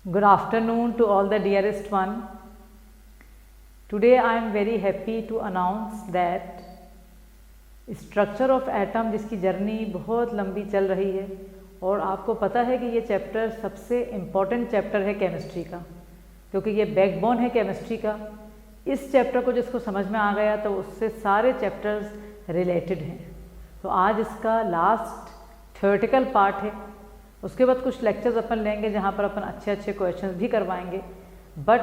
Good afternoon to all the dearest one. Today I am very happy to announce that structure of atom जिसकी journey बहुत लंबी चल रही है और आपको पता है कि ये चैप्टर सबसे इम्पॉर्टेंट चैप्टर है केमिस्ट्री का, क्योंकि ये बैकबोन है केमिस्ट्री का। इस चैप्टर को जिसको समझ में आ गया तो उससे सारे चैप्टर्स रिलेटेड हैं। तो आज इसका लास्ट थ्योरेटिकल पार्ट है, उसके बाद कुछ लेक्चर्स अपन लेंगे जहाँ पर अपन अच्छे अच्छे क्वेश्चंस भी करवाएंगे, बट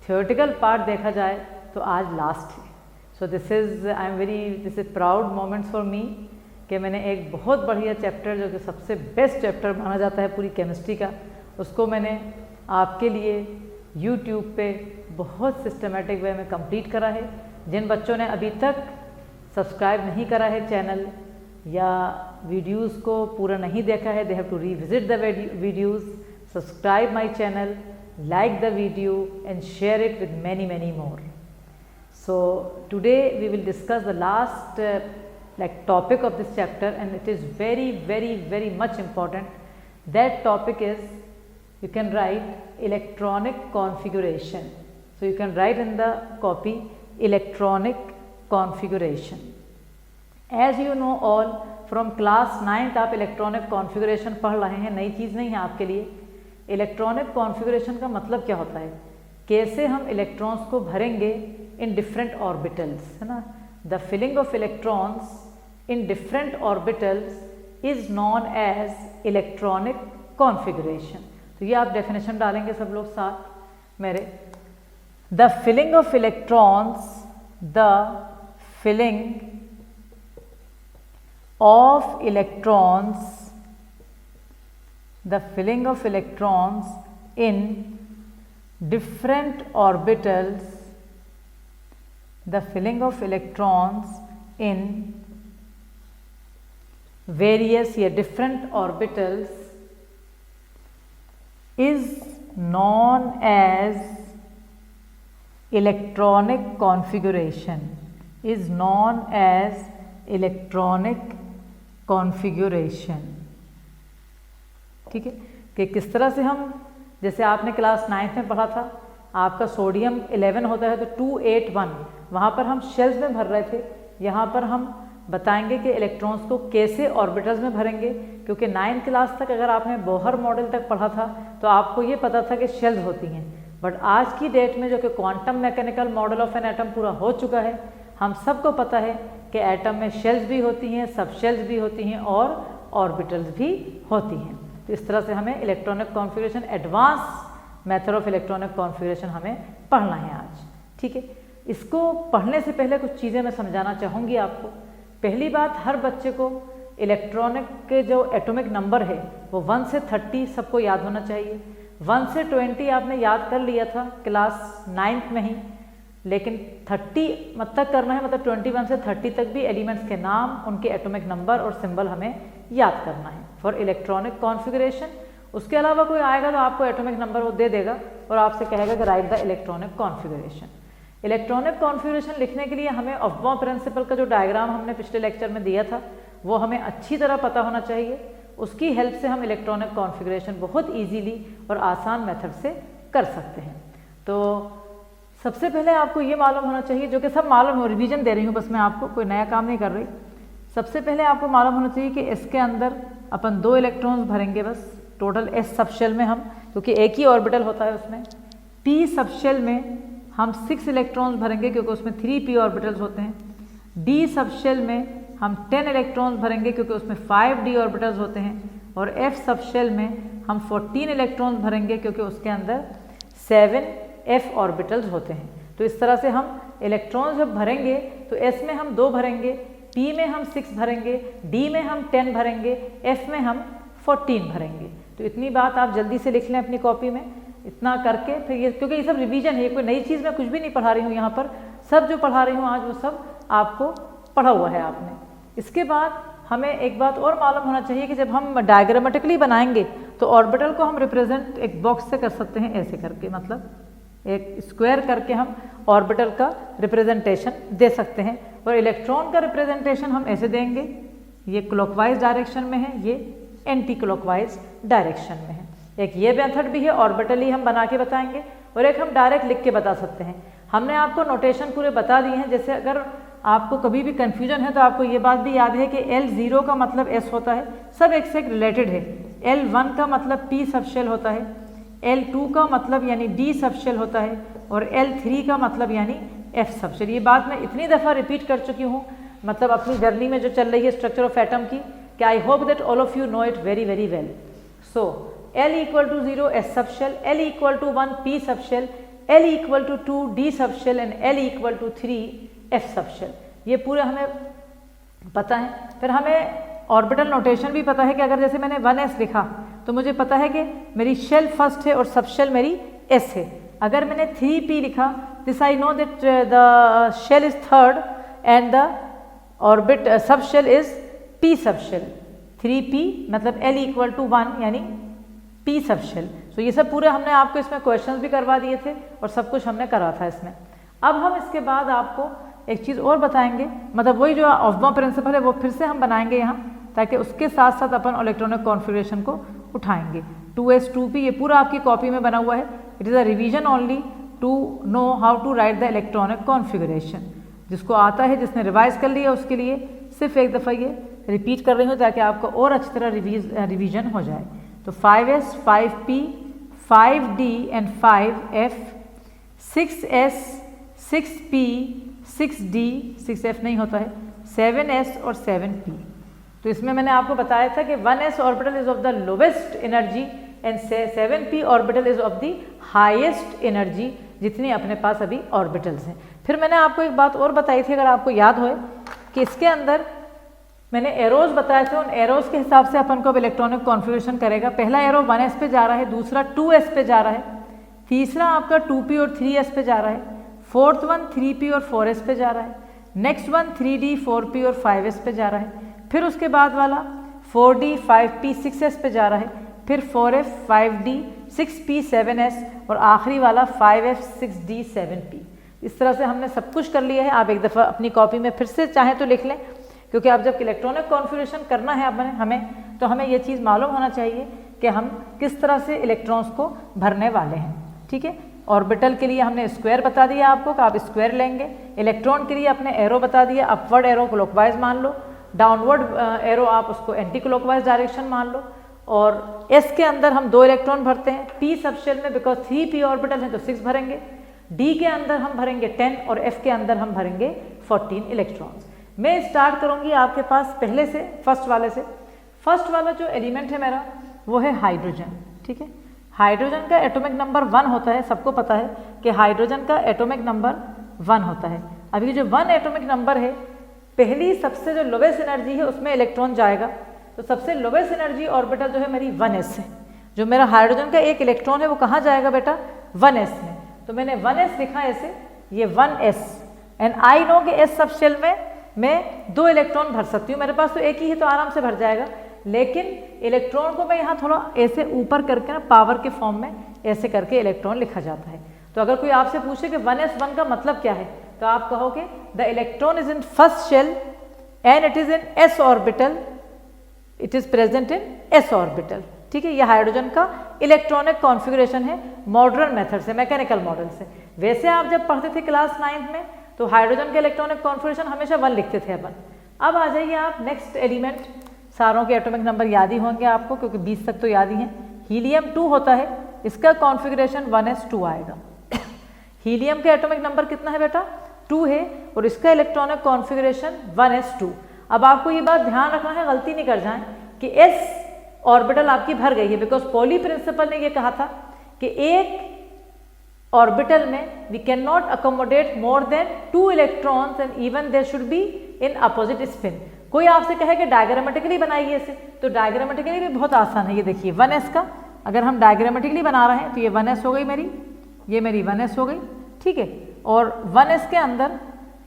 थ्योरेटिकल पार्ट देखा जाए तो आज लास्ट है। So this is proud moments for me कि मैंने एक बहुत बढ़िया चैप्टर जो कि सबसे बेस्ट चैप्टर माना जाता है पूरी केमिस्ट्री का, उसको मैंने आपके लिए यूट्यूब पे बहुत सिस्टमेटिक वे में कंप्लीट करा है। जिन बच्चों ने अभी तक सब्सक्राइब नहीं करा है चैनल या वीडियोस को पूरा नहीं देखा है, they have to revisit the videos, subscribe my channel, like the video and share it with many more. So today we will discuss the last topic of this chapter, and it is very much important. That topic is, you can write electronic configuration. So you can write in the copy electronic configuration. As you know all, from class 9th आप electronic configuration पढ़ रहे हैं, नई चीज़ नहीं है आपके लिए। Electronic configuration का मतलब क्या होता है, कैसे हम इलेक्ट्रॉन्स को भरेंगे इन डिफरेंट ऑर्बिटल्स, है ना। The filling of electrons in different orbitals is known as electronic configuration. तो ये आप डेफिनेशन डालेंगे सब लोग साथ मेरे। The filling of electrons, the filling of electrons, the filling of electrons in different orbitals, the filling of electrons in various different orbitals is known as electronic configuration, is known as electronic configuration। ठीक है, कि किस तरह से हम, जैसे आपने class 9th में पढ़ा था, आपका सोडियम 11 होता है तो 281 वहाँ पर हम शेल्स में भर रहे थे। यहाँ पर हम बताएंगे कि इलेक्ट्रॉन्स को कैसे ऑर्बिटल्स में भरेंगे, क्योंकि 9th क्लास तक अगर आपने बोहर मॉडल तक पढ़ा था तो आपको ये पता था कि शेल्स होती हैं, बट आज की डेट में जो कि quantum mechanical model of an atom पूरा हो चुका है, हम सबको पता है कि एटम में शेल्स भी होती हैं, सब शेल्स भी होती हैं और ऑर्बिटल्स भी होती हैं। तो इस तरह से हमें electronic configuration, advance method of electronic configuration हमें पढ़ना है आज। ठीक है, इसको पढ़ने से पहले कुछ चीज़ें मैं समझाना चाहूँगी आपको। पहली बात, हर बच्चे को इलेक्ट्रॉनिक के जो एटॉमिक नंबर है वो 1 से 30 सबको याद होना चाहिए। 1 से 20 आपने याद कर लिया था क्लास 9th में ही, लेकिन 30 मत तक करना है, मतलब 21 से 30 तक भी एलिमेंट्स के नाम, उनके एटॉमिक नंबर और सिंबल हमें याद करना है फॉर इलेक्ट्रॉनिक कॉन्फ़िगरेशन। उसके अलावा कोई आएगा तो आपको एटॉमिक नंबर वो दे देगा और आपसे कहेगा कि right the electronic configuration. Electronic configuration लिखने के लिए हमें अफबॉ प्रिंसिपल का जो डायग्राम हमने पिछले लेक्चर में दिया था वो हमें अच्छी तरह पता होना चाहिए। उसकी हेल्प से हम इलेक्ट्रॉनिक कॉन्फ़िगरेशन बहुत ईजीली और आसान मेथड से कर सकते हैं। तो सबसे पहले आपको ये मालूम होना चाहिए, जो कि सब मालूम हो, रिवीजन दे रही हूँ बस मैं आपको, कोई नया काम नहीं कर रही। सबसे पहले आपको मालूम होना चाहिए कि इसके अंदर अपन 2 इलेक्ट्रॉन्स भरेंगे बस टोटल एस सबशेल में हम, क्योंकि एक ही ऑर्बिटल होता है उसमें। पी सबशेल में हम 6 इलेक्ट्रॉन्स भरेंगे क्योंकि उसमें 3p ऑर्बिटल्स होते हैं। डी सबशेल में हम 10 इलेक्ट्रॉन्स भरेंगे क्योंकि उसमें 5d ऑर्बिटल्स होते हैं। और एफ सबशेल में हम 14 इलेक्ट्रॉन्स भरेंगे क्योंकि उसके अंदर 7f ऑर्बिटल्स होते हैं। तो इस तरह से हम इलेक्ट्रॉन्स जब भरेंगे तो एस में हम 2 भरेंगे, पी में हम 6 भरेंगे, डी में हम 10 भरेंगे, एफ में हम 14 भरेंगे। तो इतनी बात आप जल्दी से लिख लें अपनी कॉपी में। इतना करके फिर ये, क्योंकि ये सब रिवीजन है, कोई नई चीज़ मैं कुछ भी नहीं पढ़ा रही हूँ यहाँ पर, सब जो पढ़ा रही हूँ आज वो सब आपको पढ़ा हुआ है आपने। इसके बाद हमें एक बात और मालूम होना चाहिए कि जब हम डायग्रामेटिकली बनाएंगे तो ऑर्बिटल को हम रिप्रेजेंट एक बॉक्स से कर सकते हैं, ऐसे करके, मतलब एक स्क्वायर करके हम ऑर्बिटल का रिप्रेजेंटेशन दे सकते हैं। और इलेक्ट्रॉन का रिप्रेजेंटेशन हम ऐसे देंगे, ये क्लॉकवाइज डायरेक्शन में है, ये एंटी क्लॉकवाइज डायरेक्शन में है। एक ये मेथड भी है, ऑर्बिटल ही हम बना के बताएंगे, और एक हम डायरेक्ट लिख के बता सकते हैं। हमने आपको नोटेशन पूरे बता दिए हैं। जैसे अगर आपको कभी भी कन्फ्यूजन है तो आपको ये बात भी याद है कि L0 का मतलब S होता है, सब एक से एक रिलेटेड है। L1 का मतलब P सबशेल होता है, L2 का मतलब यानी D सबशेल होता है, और L3 का मतलब यानी F सबशेल। ये बात मैं इतनी दफ़ा रिपीट कर चुकी हूँ, मतलब अपनी जर्नी में जो चल रही है स्ट्रक्चर ऑफ एटम की, कि I hope that all of you know it very very well. So L equal to 0 S subshell, L equal to 1 P subshell, L equal to 2 D subshell and L equal to 3 F subshell। ये पूरे हमें पता है। फिर हमें orbital notation भी पता है कि अगर जैसे मैंने 1s लिखा तो मुझे पता है कि मेरी शेल फर्स्ट है और सबशेल मेरी S है। अगर मैंने 3p लिखा, this I know that the shell is third and the orbit subshell is P subshell. 3p मतलब L equal to 1 यानी P सबशेल। सो ये सब पूरे हमने आपको इसमें क्वेश्चंस भी करवा दिए थे और सब कुछ हमने करा था इसमें। अब हम इसके बाद आपको एक चीज़ और बताएंगे, मतलब वही जो ऑफ्मा प्रिंसिपल है वो फिर से हम बनाएंगे यहाँ, ताकि उसके साथ साथ अपन इलेक्ट्रॉनिक कॉन्फ़िगरेशन को उठाएंगे। 2s 2p ये पूरा आपकी कॉपी में बना हुआ है। It is a revision only to know how to write the electronic configuration. जिसको आता है, जिसने रिवाइज कर लिया, उसके लिए सिर्फ एक दफ़ा ये रिपीट कर रही हूँ ताकि आपको और अच्छी तरह रिवीजन हो जाए। तो 5s 5p 5d and 5f, 6s 6p 6d 6f नहीं होता है, 7s और 7p। तो इसमें मैंने आपको बताया था कि 1s orbital is of the lowest energy and 7p orbital is of the highest energy, जितनी अपने पास अभी ऑर्बिटल्स हैं। फिर मैंने आपको एक बात और बताई थी, अगर आपको याद हो, कि इसके अंदर मैंने एरोज बताए थे, उन एरोज के हिसाब से अपन को अब इलेक्ट्रॉनिक कॉन्फ़िगरेशन करेगा। पहला एरो 1s पे जा रहा है, दूसरा 2s पे जा रहा है, तीसरा आपका 2p और 3s पे जा रहा है, फोर्थ वन 3p और 4s पे जा रहा है, नेक्स्ट वन 3d 4p और 5s पे जा रहा है, फिर उसके बाद वाला 4d 5p 6s पे जा रहा है, फिर 4f 5d 6p 7s और आखिरी वाला 5f 6d 7p। इस तरह से हमने सब कुछ कर लिया है। आप एक दफ़ा अपनी कॉपी में फिर से चाहें तो लिख लें, क्योंकि अब जब इलेक्ट्रॉनिक कॉन्फ़िगरेशन करना है हमें तो हमें ये चीज़ मालूम होना चाहिए कि हम किस तरह से इलेक्ट्रॉन्स को भरने वाले हैं। ठीक है, ऑर्बिटल के लिए हमने स्क्वायर बता दिया आपको कि आप स्क्वायर लेंगे। इलेक्ट्रॉन के लिए अपने एरो बता दिया, अपवर्ड एरो क्लॉकवाइज मान लो, डाउनवर्ड एरो आप उसको एंटी क्लॉकवाइज डायरेक्शन मान लो। और एस के अंदर हम 2 इलेक्ट्रॉन भरते हैं, पी सबशेल में बिकॉज 3p ऑर्बिटल है तो 6 भरेंगे, डी के अंदर हम भरेंगे 10 और एफ के अंदर हम भरेंगे 14 इलेक्ट्रॉन्स। मैं स्टार्ट करूंगी आपके पास पहले से, फर्स्ट वाले से। फर्स्ट वाला जो एलिमेंट है मेरा वो है हाइड्रोजन। ठीक है, हाइड्रोजन का एटॉमिक नंबर 1 होता है। सबको पता है कि हाइड्रोजन का एटॉमिक नंबर 1 होता है। अब ये जो 1 एटॉमिक नंबर है, पहली सबसे जो लोवेस्ट एनर्जी है उसमें इलेक्ट्रॉन जाएगा, तो सबसे लोवेस्ट एनर्जी ऑर्बिटल जो है मेरी 1s है। जो मेरा हाइड्रोजन का एक इलेक्ट्रॉन है वो कहाँ जाएगा बेटा, 1s में। तो मैंने 1s लिखा ऐसे, ये 1s एंड आई नो कि s सबशेल में मैं 2 इलेक्ट्रॉन भर सकती हूँ। मेरे पास तो एक ही है तो आराम से भर जाएगा, लेकिन इलेक्ट्रॉन को मैं यहाँ थोड़ा ऐसे ऊपर करके ना पावर के फॉर्म में ऐसे करके इलेक्ट्रॉन लिखा जाता है। तो अगर कोई आपसे पूछे कि 1s1 का मतलब क्या है, तो आप कहोगे the electron is in first shell and it is in s orbital, it is present in s orbital. ठीक है, यह हाइड्रोजन का इलेक्ट्रॉनिक कॉन्फ़िगरेशन है मॉडर्न मेथड से, मैकेनिकल मॉडल से। वैसे आप जब पढ़ते थे क्लास 9th में तो हाइड्रोजन के इलेक्ट्रॉनिक कॉन्फ़िगरेशन हमेशा 1 लिखते थे अपन। अब आ जाइए आप नेक्स्ट एलिमेंट, सारों के एटॉमिक नंबर याद ही होंगे आपको क्योंकि 20 तक तो याद ही हैं। हीलियम 2 होता है, इसका कॉन्फ़िगरेशन 1s2 आएगा। हीलियम का एटॉमिक नंबर कितना है बेटा, 2 है, और इसका इलेक्ट्रॉनिक कॉन्फ़िगरेशन 1s2। अब आपको ये बात ध्यान रखना है, गलती नहीं कर जाएं कि s ऑर्बिटल आपकी भर गई है, बिकॉज पॉली प्रिंसिपल ने ये कहा था कि एक ऑर्बिटल में we can not accommodate more than 2 electrons and even there should be in opposite spin. कोई आपसे कहे कि डायग्रामेटिकली बनाइए इसे, तो डायग्रामेटिकली भी बहुत आसान है। ये देखिए 1s का अगर हम डायग्रामेटिकली बना रहे हैं तो ये 1s हो गई मेरी, ये मेरी 1s हो गई। ठीक है, और 1s के अंदर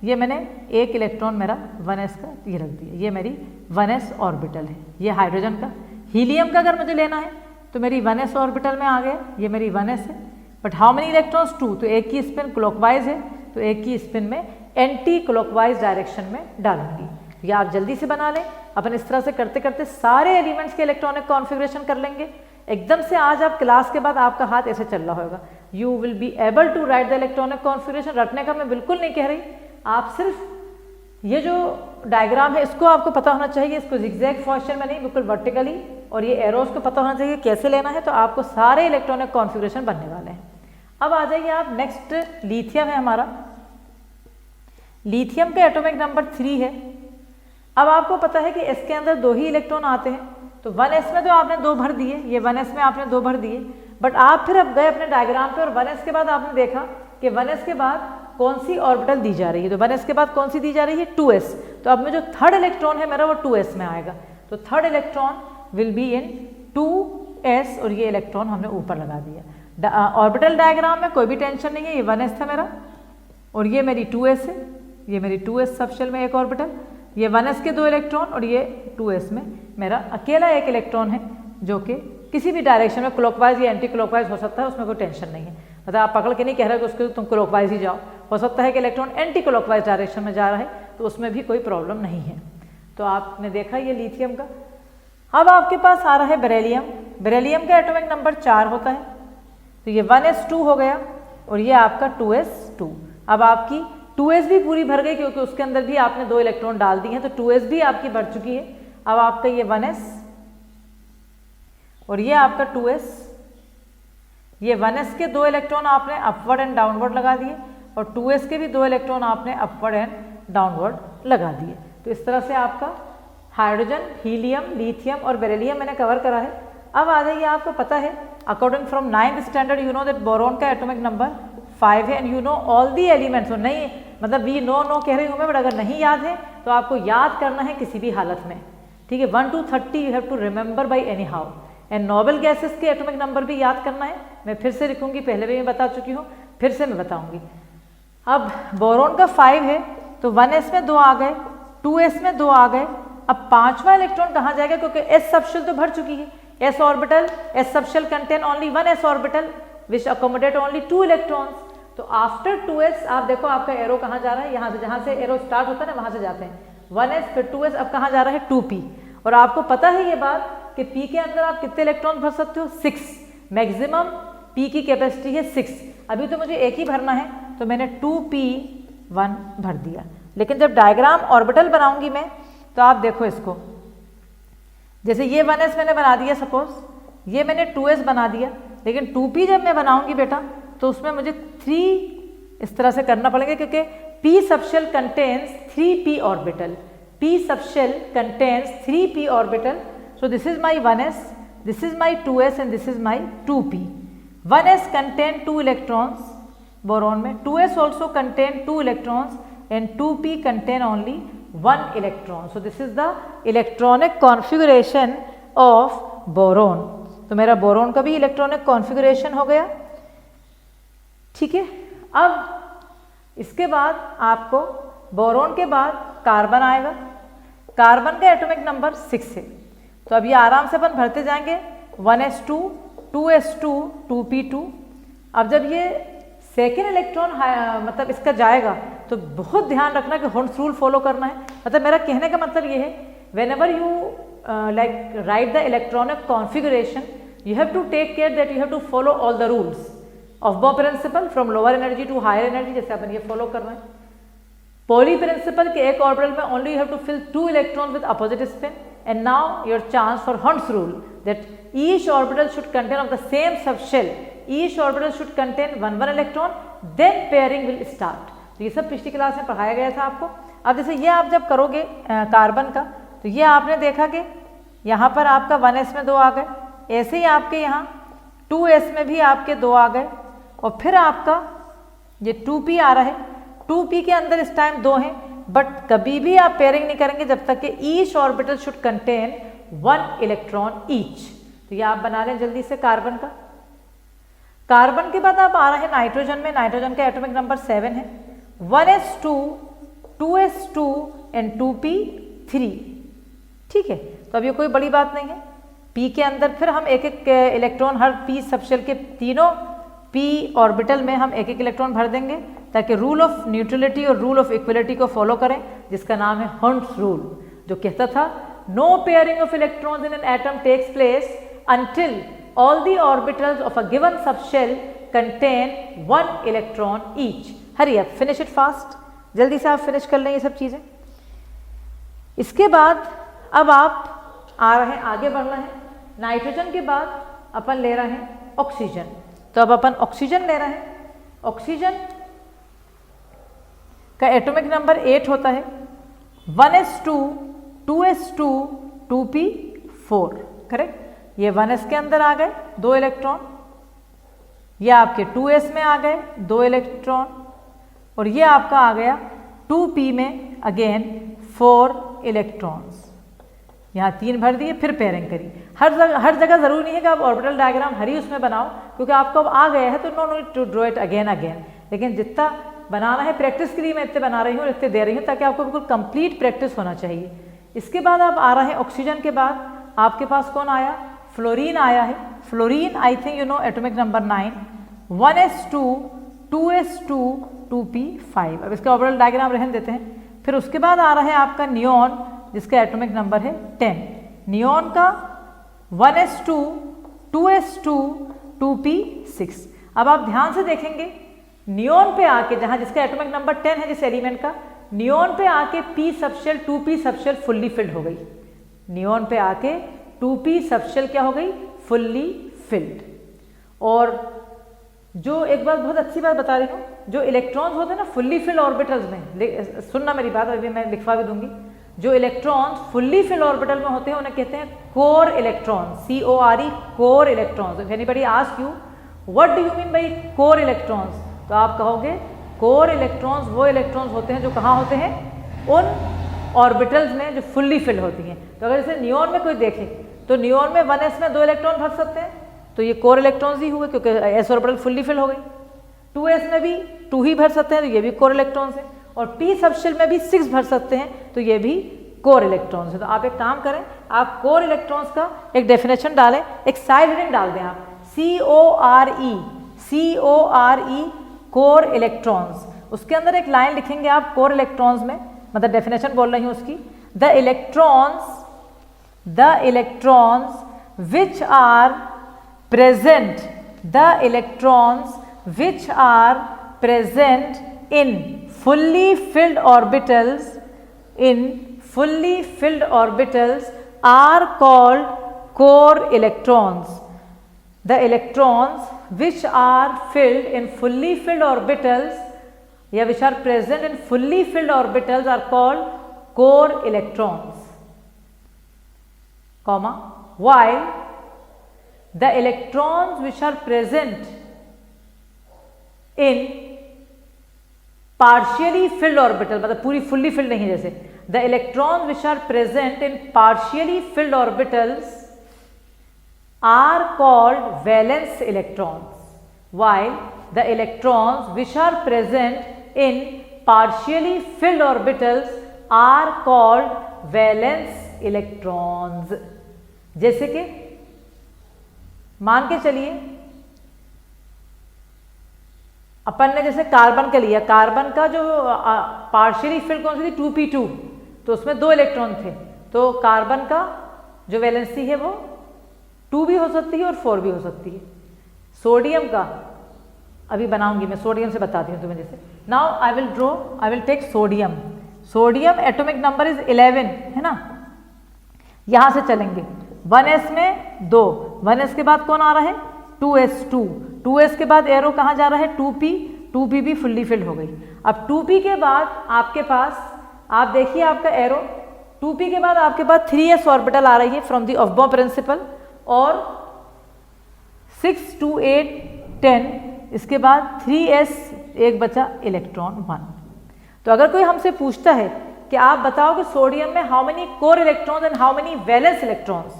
ये मैंने एक इलेक्ट्रॉन मेरा 1s का ये रख दिया, ये मेरी 1s ऑर्बिटल है। ये हाइड्रोजन का। हीलियम का अगर मुझे लेना है तो मेरी 1s ऑर्बिटल में आ गया, ये मेरी 1s है। बट हाउ मेनी इलेक्ट्रॉन्स, 2, तो एक की स्पिन क्लॉकवाइज है तो एक की स्पिन में एंटी क्लॉकवाइज डायरेक्शन में डालूंगी। ये आप जल्दी से बना लें। अपन इस तरह से करते करते सारे एलिमेंट्स के इलेक्ट्रॉनिक कॉन्फ़िगरेशन कर लेंगे। एकदम से आज आप क्लास के बाद आपका हाथ ऐसे चल रहा होगा, you will be able to write the electronic configuration. रटने का मैं बिल्कुल नहीं कह रही, आप सिर्फ ये जो डायग्राम है इसको आपको पता होना चाहिए, इसको जिगजैग फॉर्मेशन में नहीं, बिल्कुल वर्टिकली, और ये एरोस को पता होना चाहिए कैसे लेना है, तो आपको सारे इलेक्ट्रॉनिक कॉन्फ़िगरेशन बनने वाले हैं। अब आ जाइए आप नेक्स्ट, लिथियम है हमारा। लिथियम का एटॉमिक नंबर 3 है। अब आपको पता है कि इसके अंदर 2 ही इलेक्ट्रॉन आते हैं, तो 1s में तो आपने 2 भर दिए, ये 1s में आपने 2 भर दिए, बट आप फिर अब गए अपने डायग्राम पे और 1s के बाद आपने देखा कि 1s के बाद कौन सी ऑर्बिटल दी जा रही है, तो 1s के बाद कौन सी दी जा रही है, 2s। तो अब में जो थर्ड इलेक्ट्रॉन है मेरा वो 2s में आएगा, तो third electron will be in 2s, और ये इलेक्ट्रॉन हमने ऊपर लगा दिया। ऑर्बिटल डायग्राम में कोई भी टेंशन नहीं है, ये 1s था मेरा और ये मेरी 2s है, ये मेरी 2s सबशेल में एक ऑर्बिटल, ये 1s के 2 इलेक्ट्रॉन और ये 2s में मेरा अकेला एक इलेक्ट्रॉन है, जो कि किसी भी डायरेक्शन में क्लॉकवाइज या एंटी क्लॉकवाइज हो सकता है, उसमें कोई टेंशन नहीं है। मतलब आप पकड़ के नहीं कह रहे कि उसको तुम क्लॉकवाइज ही जाओ, हो सकता है कि इलेक्ट्रॉन एंटी क्लॉकवाइज डायरेक्शन में जा रहा है, तो उसमें भी कोई प्रॉब्लम नहीं है। तो आपने देखा ये लिथियम का। अब आपके पास आ रहा है बेरिलियम। बेरिलियम का एटॉमिक नंबर 4 होता है, तो ये 1s2 हो गया और ये आपका 2s2। अब आपकी 2s भी पूरी भर गई, क्योंकि उसके अंदर भी आपने 2 इलेक्ट्रॉन डाल दिए हैं, तो 2s भी आपकी भर चुकी है। अब आपका ये 1s और ये आपका 2s, ये 1s के 2 इलेक्ट्रॉन आपने अपवर्ड एंड डाउनवर्ड लगा दिए और 2s के भी 2 इलेक्ट्रॉन आपने अपवर्ड एंड डाउनवर्ड लगा दिए। तो इस तरह से आपका हाइड्रोजन, हीलियम, लिथियम और बेरिलियम मैंने कवर करा है। अब आ जाइए, आपको पता है according from 9th standard you know that boron का एटॉमिक नंबर 5 है, and you know all the elements. और नहीं मतलब वी नो कह रही हूँ मैं, बट अगर नहीं याद है तो आपको याद करना है किसी भी हालत में, ठीक है। 1 to 30 you have to remember by any how. And noble gases के एटॉमिक नंबर भी याद करना है, मैं फिर से लिखूंगी, पहले भी मैं बता चुकी हूँ, फिर से मैं बताऊंगी। अब बोरॉन का 5 है, तो 1s में 2 आ गए, 2s में 2 आ गए। अब 5वां इलेक्ट्रॉन कहाँ जाएगा, क्योंकि s सबशेल तो भर चुकी है, s orbital, s subshell contain only 1 s orbital which accommodate only 2 electrons. तो आफ्टर 2s आप देखो आपका एरो कहाँ जा रहा है, यहाँ से, जहाँ से एरो स्टार्ट होता है ना वहाँ से जाते हैं, 1s फिर 2s, अब कहाँ जा रहा है 2p। और आपको पता है ये बात कि p के अंदर आप कितने इलेक्ट्रॉन भर सकते हो, 6, मैक्सिमम p की कैपेसिटी है 6। अभी तो मुझे एक ही भरना है, तो मैंने 2p1 भर दिया। लेकिन जब डायग्राम ऑर्बिटल बनाऊंगी मैं, तो आप देखो इसको, जैसे ये 1s मैंने बना दिया, सपोज ये मैंने 2s बना दिया, लेकिन 2p जब मैं बनाऊंगी बेटा, तो उसमें मुझे 3 इस तरह से करना पड़ेगा, क्योंकि p subshell contains 3p orbital, p subshell contains 3p orbital. So this is my 1s, this is my 2s and this is my 2p। 1s contain 2 electrons boron में, 2s also contain 2 electrons and 2p contain only 1 electron. So this is the electronic configuration of boron. तो मेरा boron का भी electronic configuration हो गया, ठीक है। अब इसके बाद आपको बोरॉन के बाद कार्बन आएगा। कार्बन का एटॉमिक नंबर 6 है, तो अब ये आराम से अपन भरते जाएंगे, 1s2, 2s2, 2p2। अब जब ये सेकेंड इलेक्ट्रॉन मतलब इसका जाएगा, तो बहुत ध्यान रखना कि हॉर्न्स रूल फॉलो करना है। मतलब मेरा कहने का मतलब ये है, whenever you like write the electronic configuration, you have to take care that you have to follow all the rules of Aufbau principle from lower energy to higher energy, जैसे अपन ये फॉलो कर रहे हैं। Poly principal के एक orbital में only you have to fill 2 electron with opposite spin. And now your chance for हॉर्न्स rule that each orbital should contain of the same subshell, each orbital should contain 1 electron, then pairing will start. तो ये सब पिछली class में पढ़ाया गया था आपको। अब जैसे ये आप जब करोगे कार्बन का, तो ये आपने देखा कि यहाँ पर आपका 1s में 2 आ गए, ऐसे ही आपके यहाँ 2s में भी आपके 2 आ गए, और फिर आपका ये 2p आ रहा है। 2p के अंदर इस टाइम 2 हैं, बट कभी भी आप पेयरिंग नहीं करेंगे जब तक कि each orbital should contain 1 electron each. तो ये आप बना लें जल्दी से कार्बन का। कार्बन के बाद आप आ रहे हैं नाइट्रोजन में। नाइट्रोजन का एटॉमिक नंबर 7 है, 1s2, 2s2 एंड 2p3, ठीक है। तो अब ये कोई बड़ी बात नहीं है। p के अंदर फिर हम एक एक इलेक्ट्रॉन हर p सबशेल के तीनों p ऑर्बिटल में हम एक एक इलेक्ट्रॉन भर देंगे, ताकि रूल ऑफ न्यूट्रलिटी और रूल ऑफ इक्वलिटी को फॉलो करें, जिसका नाम है हॉर्न्स रूल, जो कहता था no pairing of electrons in an atom takes place until all the orbitals of a given subshell contain 1 electron each. Hurry up, finish it fast. जल्दी से आप फिनिश कर लें ये सब चीज़ें. इसके बाद अब आप आ रहे हैं, आगे बढ़ना है. नाइट्रोजन के बाद अपन ले रहे हैं ऑक्सीजन. तो अब अपन ऑक्सीजन ले रहे हैं. ऑक्सीजन का एटॉमिक नंबर 8 होता है. 1s2 2s2 2p4. करेक्ट. ये 1s के अंदर आ गए 2 इलेक्ट्रॉन, ये आपके 2s में आ गए 2 इलेक्ट्रॉन, और ये आपका आ गया 2p में अगेन 4 इलेक्ट्रॉन्स. यहाँ 3 भर दिए, फिर पेयरिंग करी. हर जगह जरूरी नहीं है कि आप ऑर्बिटल डायग्राम हर ही उसमें बनाओ, क्योंकि आपको अब आ गया है तो no need to draw it again. लेकिन जितना बनाना है प्रैक्टिस के लिए मैं इतने बना रही हूँ, इतने दे रही हूँ, ताकि आपको बिल्कुल कंप्लीट प्रैक्टिस होना चाहिए. इसके बाद आप आ रहे हैं ऑक्सीजन के बाद आपके पास कौन आया? फ्लोरीन आया है. Fluorine I think you know atomic number 9. 1s2 2s2 2p5. अब इसका ऑर्बिटल डायग्राम रहने देते हैं. फिर उसके बाद आ रहा है आपका नियॉन, जिसका एटॉमिक नंबर है 10. नियॉन का 1s2 2s2 2p6. अब आप ध्यान से देखेंगे नियॉन पे आके, जहां जिसका एटॉमिक नंबर 10 है जिस एलिमेंट का, नियॉन पे आके p subshell 2p subshell fully filled हो गई. नियॉन पे आके 2p सबशेल क्या हो गई? Fully filled. और जो एक बात बहुत अच्छी बात बता रही हूँ, जो इलेक्ट्रॉन्स होते हैं ना फुल्ली फिल्ड ऑर्बिटल्स में, सुनना मेरी बात, अभी मैं लिखवा भी दूंगी. जो इलेक्ट्रॉन्स फुल्ली फिल्ड ऑर्बिटल में होते हैं उन्हें कहते हैं core electrons. CORE, core electrons. If anybody ask you what do you mean by core electrons, तो आप कहोगे कोर इलेक्ट्रॉन्स वो इलेक्ट्रॉन्स होते हैं जो कहाँ होते हैं? उन ऑर्बिटल्स में जो फुल्ली फिल्ड होती हैं. तो अगर जैसे नियॉन में कोई देखे तो नियॉन में 1s में 2 इलेक्ट्रॉन भर सकते हैं, तो ये कोर इलेक्ट्रॉन्स ही हुए क्योंकि s ऑर्बिटल फुल्ली फिल हो गई. 2s में भी 2 ही भर सकते हैं, तो ये भी कोर इलेक्ट्रॉन्स हैं. और p सबशेल में भी 6 भर सकते हैं, तो ये भी कोर इलेक्ट्रॉन्स है. तो आप एक काम करें, आप कोर इलेक्ट्रॉन्स का एक डेफिनेशन डालें, एक साइड हेडिंग डाल दें आप, CORE कोर इलेक्ट्रॉन्स. उसके अंदर एक लाइन लिखेंगे आप कोर इलेक्ट्रॉन्स में, मतलब डेफिनेशन बोल रही हूँ उसकी. The electrons which are present, the electrons which are present in fully filled orbitals are called core electrons. The electrons which are filled in fully filled orbitals, yeah, which are present in fully filled orbitals are called core electrons, comma, while the electrons which are present in partially filled orbital, मतलब पूरी fully filled नहीं है, जैसे the electrons which are present in partially filled orbitals are called valence electrons, while the electrons which are present in partially filled orbitals are called valence electrons. जैसे कि मान के चलिए अपन ने जैसे कार्बन का लिया, कार्बन का जो पार्शियली फिल्ड कौन सी थी? 2p2, तो उसमें 2 इलेक्ट्रॉन थे, तो कार्बन का जो वैलेंसी है वो 2 भी हो सकती है और 4 भी हो सकती है. सोडियम का अभी बनाऊंगी मैं, सोडियम से बताती हूँ तुम्हें. जैसे now I will take sodium. Sodium atomic number is 11 है ना. यहां से चलेंगे 1s में 2, 1s के बाद कौन आ रहा है? 2s2, 2s के बाद एरो कहाँ जा रहा है? 2p, 2p भी फुल्ली फिल्ड हो गई. अब 2p के बाद आपके पास, आप देखिए आपका एरो, 2p के बाद आपके पास 3s ऑर्बिटल आ रही है फ्रॉम द ऑफ बॉर्न प्रिंसिपल, और 6 2 8 10, इसके बाद 3s, एक बचा इलेक्ट्रॉन 1. तो अगर कोई हमसे पूछता है कि आप बताओ कि सोडियम में how many core electrons and how many valence electrons,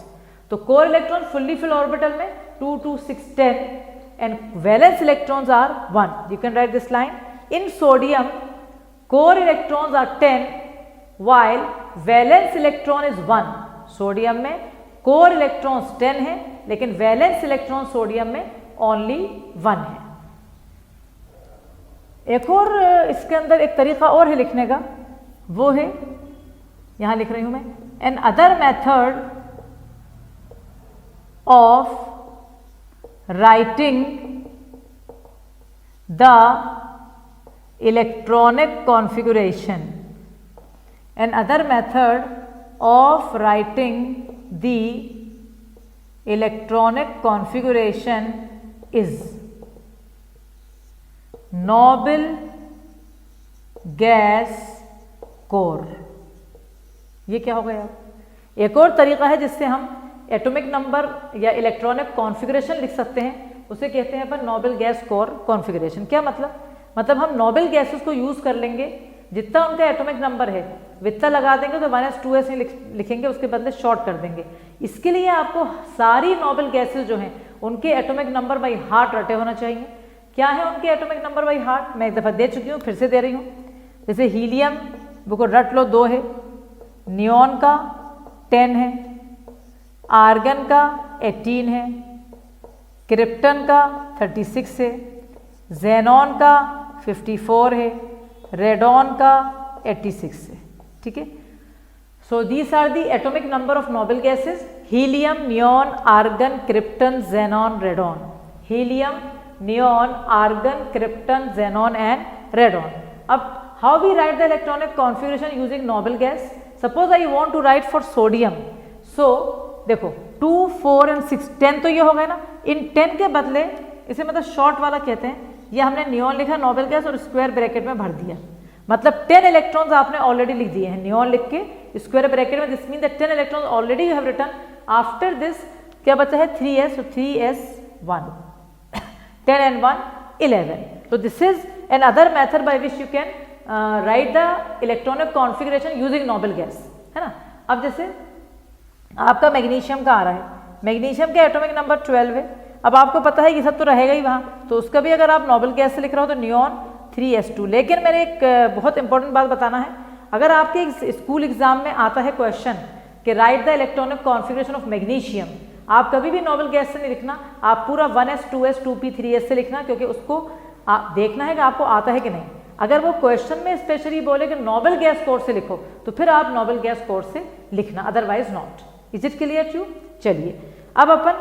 तो core electron fully filled orbital में 2 2 6 10 and valence electrons are 1. You can write this line. In sodium, core electrons are 10 while valence electron is 1. Sodium में core electrons 10 है, लेकिन valence electron sodium में only 1 है. एक और इसके अंदर एक तरीका और है लिखने का, वो है, यहां लिख रही हूं मैं, an other method of writing the electronic configuration. Another method of writing the electronic configuration is noble gas core. ये क्या हो गया? एक और तरीका है जिससे हम एटॉमिक नंबर या इलेक्ट्रॉनिक कॉन्फ़िगरेशन लिख सकते हैं, उसे कहते हैं अपन नोबल गैस कोर कॉन्फ़िगरेशन। क्या मतलब हम नोबल गैसेस को यूज़ कर लेंगे, जितना उनका एटॉमिक नंबर है वित्ता लगा देंगे तो 1s 2s नहीं लिखेंगे, उसके बदले शॉर्ट कर देंगे। इसके लिए आपको सारी नोबल गैसेस जो हैं उनके एटॉमिक नंबर बाई हार्ट रटे होना चाहिए। क्या है उनके एटॉमिक नंबर बाई हार्ट? मैं एक दफ़ा दे चुकी हूँ, फिर से दे रही हूँ। जैसे हीलियम वो को रट लो 2 है, नियॉन का 10 है, आर्गन का 18 है, क्रिप्टन का 36 है, जेनॉन का 54 है, रेडॉन का 86 है। ठीक है, so these are the atomic number of noble gases: helium, neon, argon, krypton, xenon, radon. Helium, neon, argon, krypton, xenon and radon. अब how we write the electronic configuration using noble gas? Suppose I want to write for sodium, so देखो 2, 4 and 6, 10 तो ये हो गया ना। इन 10 के बदले इसे मतलब शॉर्ट वाला कहते हैं, ये हमने नियॉन लिखा नोबल गैस और स्क्वायर ब्रैकेट में भर दिया, मतलब 10 इलेक्ट्रॉन्स आपने ऑलरेडी लिख दिए हैं नियॉन लिख के स्क्वायर ब्रैकेट में। This mean that 10 electrons already you have written. After this क्या बचा है? 3s, so 3s1, 10 and 1 11। तो this is an other method by which you can write the electronic configuration using noble gas, है ना। अब जैसे आपका मैग्नीशियम का आ रहा है, मैग्नीशियम के एटॉमिक नंबर 12 है। अब आपको पता है ये सब तो रहेगा ही वहाँ, तो उसका भी अगर आप नोबल गैस से लिख रहे हो तो नियॉन 3s2। लेकिन मेरे एक बहुत इंपॉर्टेंट बात बताना है, अगर आपके स्कूल एग्जाम में आता है क्वेश्चन कि right the electronic configuration of magnesium, आप कभी भी नोबल गैस से नहीं लिखना, आप पूरा 1s 2s 2p 3s से लिखना, क्योंकि उसको देखना है कि आपको आता है कि नहीं। अगर वो क्वेश्चन में स्पेशली बोले कि नोबल गैस कोर्स से लिखो तो फिर आप नोबल गैस कोर्स से लिखना, otherwise not. Is it clear to? चलिए अब अपन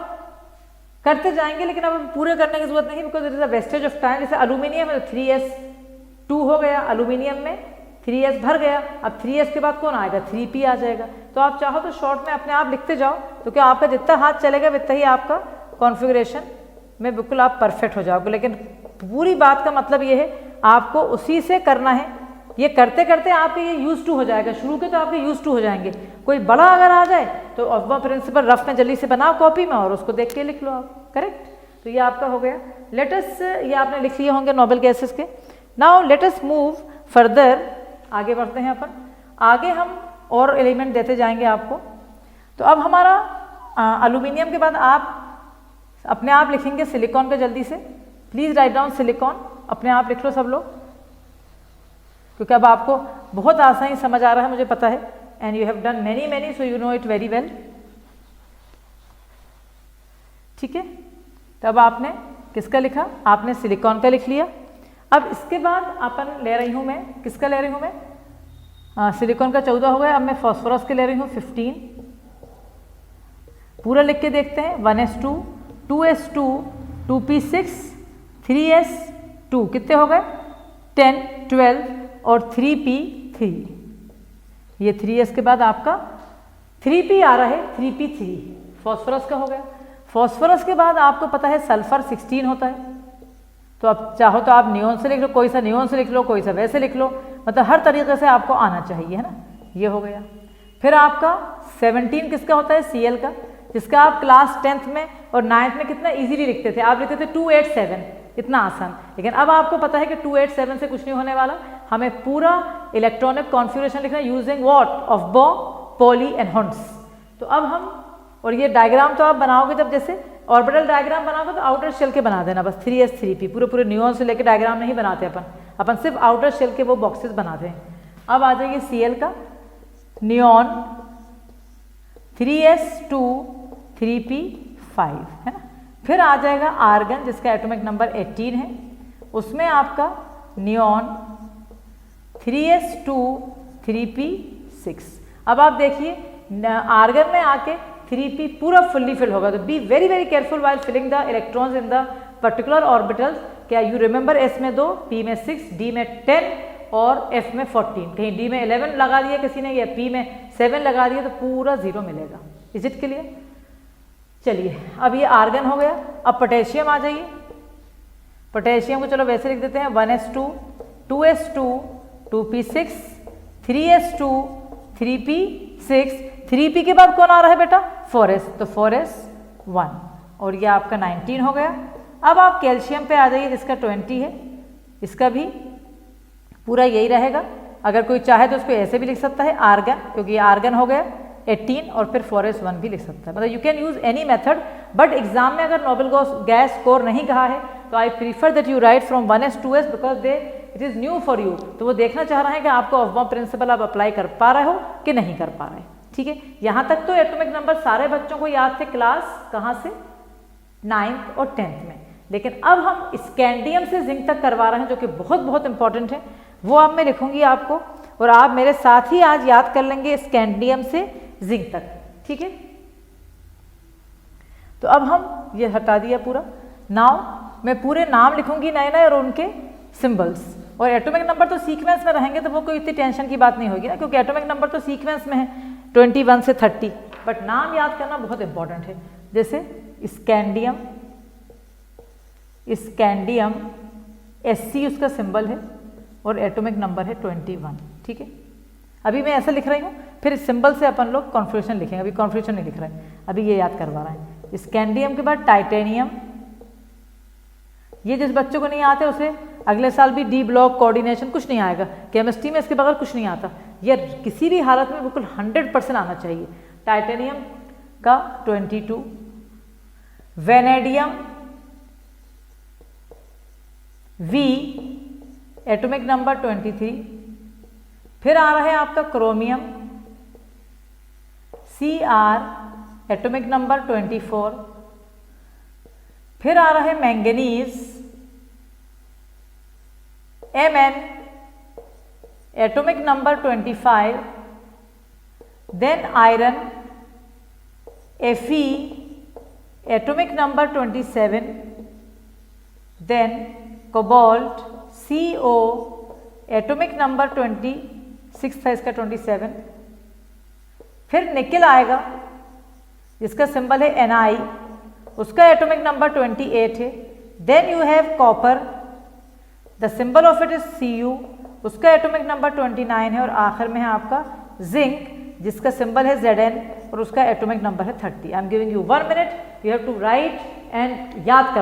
करते जाएंगे, लेकिन अब पूरे करने की जरूरत नहीं, because it is a wastage of time. जैसे एल्यूमिनियम है तो 3s2 हो गया, एल्यूमिनियम में 3s भर गया, अब 3s के बाद कौन आएगा? 3p आ जाएगा। तो आप चाहो तो शॉर्ट में अपने आप लिखते जाओ, तो क्या आपका जितना हाथ चलेगा उतना ही आपका कॉन्फ़िगरेशन में बिल्कुल आप परफेक्ट हो जाओगे। लेकिन पूरी बात का मतलब ये है आपको उसी से करना है, ये करते करते आपके ये यूज टू हो जाएगा। शुरू के तो आपके यूज टू हो जाएंगे, कोई बड़ा अगर आ जाए तो ऑफ प्रिंसिपल रफ में जल्दी से बनाओ कॉपी में और उसको देख के लिख लो आप। करेक्ट? तो ये आपका हो गया। लेटस, ये आपने लिख लिए होंगे नोबल गैसेस के। नाउ लेटस मूव फर्दर, आगे बढ़ते हैं अपन। आगे हम और एलिमेंट देते जाएंगे आपको। तो अब हमारा एल्यूमिनियम के बाद आप अपने आप लिखेंगे सिलिकॉन का। जल्दी से प्लीज राइट डाउन सिलिकॉन, अपने आप लिख लो सब लोग, क्योंकि अब आपको बहुत आसानी समझ आ रहा है, मुझे पता है, and you have done many so you know it very well. ठीक है, तब आपने किसका लिखा? आपने सिलिकॉन का लिख लिया। अब इसके बाद अपन ले रही हूं मैं, किसका ले रही हूं मैं? सिलिकॉन का 14 हो गया। अब मैं फॉस्फोरस के ले रही हूं 15। पूरा लिख के देखते हैं। 1s2, 2s2, 2p6, 3s2, कितने हो गए? 10, 12 और 3p3। ये 3s के बाद आपका 3p आ रहा है, 3p3 फॉस्फोरस का हो गया। फॉस्फोरस के बाद आपको पता है सल्फर 16 होता है, तो अब चाहो तो आप नियॉन से लिख लो, कोई सा नियॉन से लिख लो, कोई सा वैसे लिख लो, मतलब हर तरीके से आपको आना चाहिए, है ना। ये हो गया। फिर आपका 17 किसका होता है? Cl का, जिसका आप क्लास 10th में और 9th में कितना इजीली लिखते थे, आप लिखते थे 287, इतना आसान। लेकिन अब आपको पता है कि 287 से कुछ नहीं होने वाला, हमें पूरा इलेक्ट्रॉनिक कॉन्फ़िगरेशन लिखना है यूजिंग व्हाट? ऑफ बॉन्ड, पॉली एंड हॉन्ड्स। तो अब हम, और ये डायग्राम तो आप बनाओगे जब जैसे ऑर्बिटल डायग्राम बनाओगे तो आउटर शेल के बना देना बस, 3s 3p, पूरे नियॉन से लेकर डायग्राम नहीं बनाते अपन सिर्फ आउटर शेल के वो बॉक्सेस बनाते हैं। अब आ जाइए Cl का, नियॉन 3s2 3p5, है ना। फिर आ जाएगा आर्गन, जिसका एटॉमिक नंबर 18 है, उसमें आपका नियॉन 3s2 3p6। अब आप देखिए आर्गन में आके 3p पूरा फुल्ली फिल होगा। तो be very very careful while filling the electrons in the particular orbitals. क्या यू रिमेंबर, s में 2, p में 6, d में 10 और f में 14, कहीं d में 11 लगा दिया किसी ने या p में 7 लगा दिया तो पूरा 0 मिलेगा। Is it clear? चलिए अब ये आर्गन हो गया। अब पोटेशियम आ जाइए। पोटेशियम को चलो वैसे लिख देते हैं 1s2 2s2 2p6 3s2 3p6, 3p के बाद कौन आ रहा है बेटा? 4s, तो 4s1 और ये आपका 19 हो गया। अब आप कैल्शियम पे आ जाइए जिसका 20 है, इसका भी पूरा यही रहेगा। अगर कोई चाहे तो उसको ऐसे भी लिख सकता है आर्गन, क्योंकि ये आर्गन हो गया 18 और फिर 4s1 भी लिख सकता है। मतलब you can use any method, but exam में अगर नोबेल गैस स्कोर नहीं कहा है तो I prefer that you right from 1s 2s because they it is new for you. तो वो देखना चाह रहा है कि आपको अफवाह प्रिंसिपल आप अप्लाई कर पा रहे हो कि नहीं कर पा रहे। ठीक है, यहाँ तक तो एटॉमिक नंबर सारे बच्चों को याद थे क्लास कहाँ से? 9th और 10th में। लेकिन अब हम स्कैंडियम से जिंक तक करवा रहे हैं जो कि बहुत बहुत इंपॉर्टेंट है। वो अब मैं लिखूंगी आपको और आप मेरे साथ ही आज याद कर लेंगे स्कैंडियम से जिंक तक। ठीक है, तो अब हम ये हटा दिया पूरा। नाउ मैं पूरे नाम लिखूंगी नए नए और उनके सिंबल्स, और एटॉमिक नंबर तो सीक्वेंस में रहेंगे तो वो कोई इतनी टेंशन की बात नहीं होगी ना, क्योंकि एटॉमिक नंबर तो सीक्वेंस में है 21 से 30, बट नाम याद करना बहुत इंपॉर्टेंट है। जैसे स्कैंडियम, स्कैंडियम Sc उसका सिंबल है और एटॉमिक नंबर है 21। ठीक है, अभी मैं ऐसा लिख रही हूँ, फिर सिंबल से अपन लोग कॉन्फ्यूजन लिखेंगे। अभी कॉन्फ्यूजन नहीं लिख रहे हैं, अभी ये याद करवा रहे हैं। स्कैंडियम के बाद टाइटेनियम, ये जिस बच्चों को नहीं आते उसे अगले साल भी डी ब्लॉक कोऑर्डिनेशन कुछ नहीं आएगा, केमिस्ट्री में इसके बगैर कुछ नहीं आता। ये किसी भी हालत में बिल्कुल 100% आना चाहिए। टाइटेनियम का 22, वेनेडियम V एटॉमिक नंबर 23, फिर आ रहा है आपका क्रोमियम Cr एटॉमिक नंबर 24, फिर आ रहा है manganese Mn atomic number 25, then iron Fe atomic number 27, then cobalt CO atomic number 26 था इसका 27, फिर निकेल आएगा जिसका सिंबल है Ni, उसका एटॉमिक नंबर 28 है। Then you have copper, the symbol of it is Cu, उसका एटॉमिक नंबर 29 है। और आखिर में है आपका जिंक जिसका सिंबल है Zn और उसका एटॉमिक नंबर है 30। I am giving you 1 minute, you have to write and याद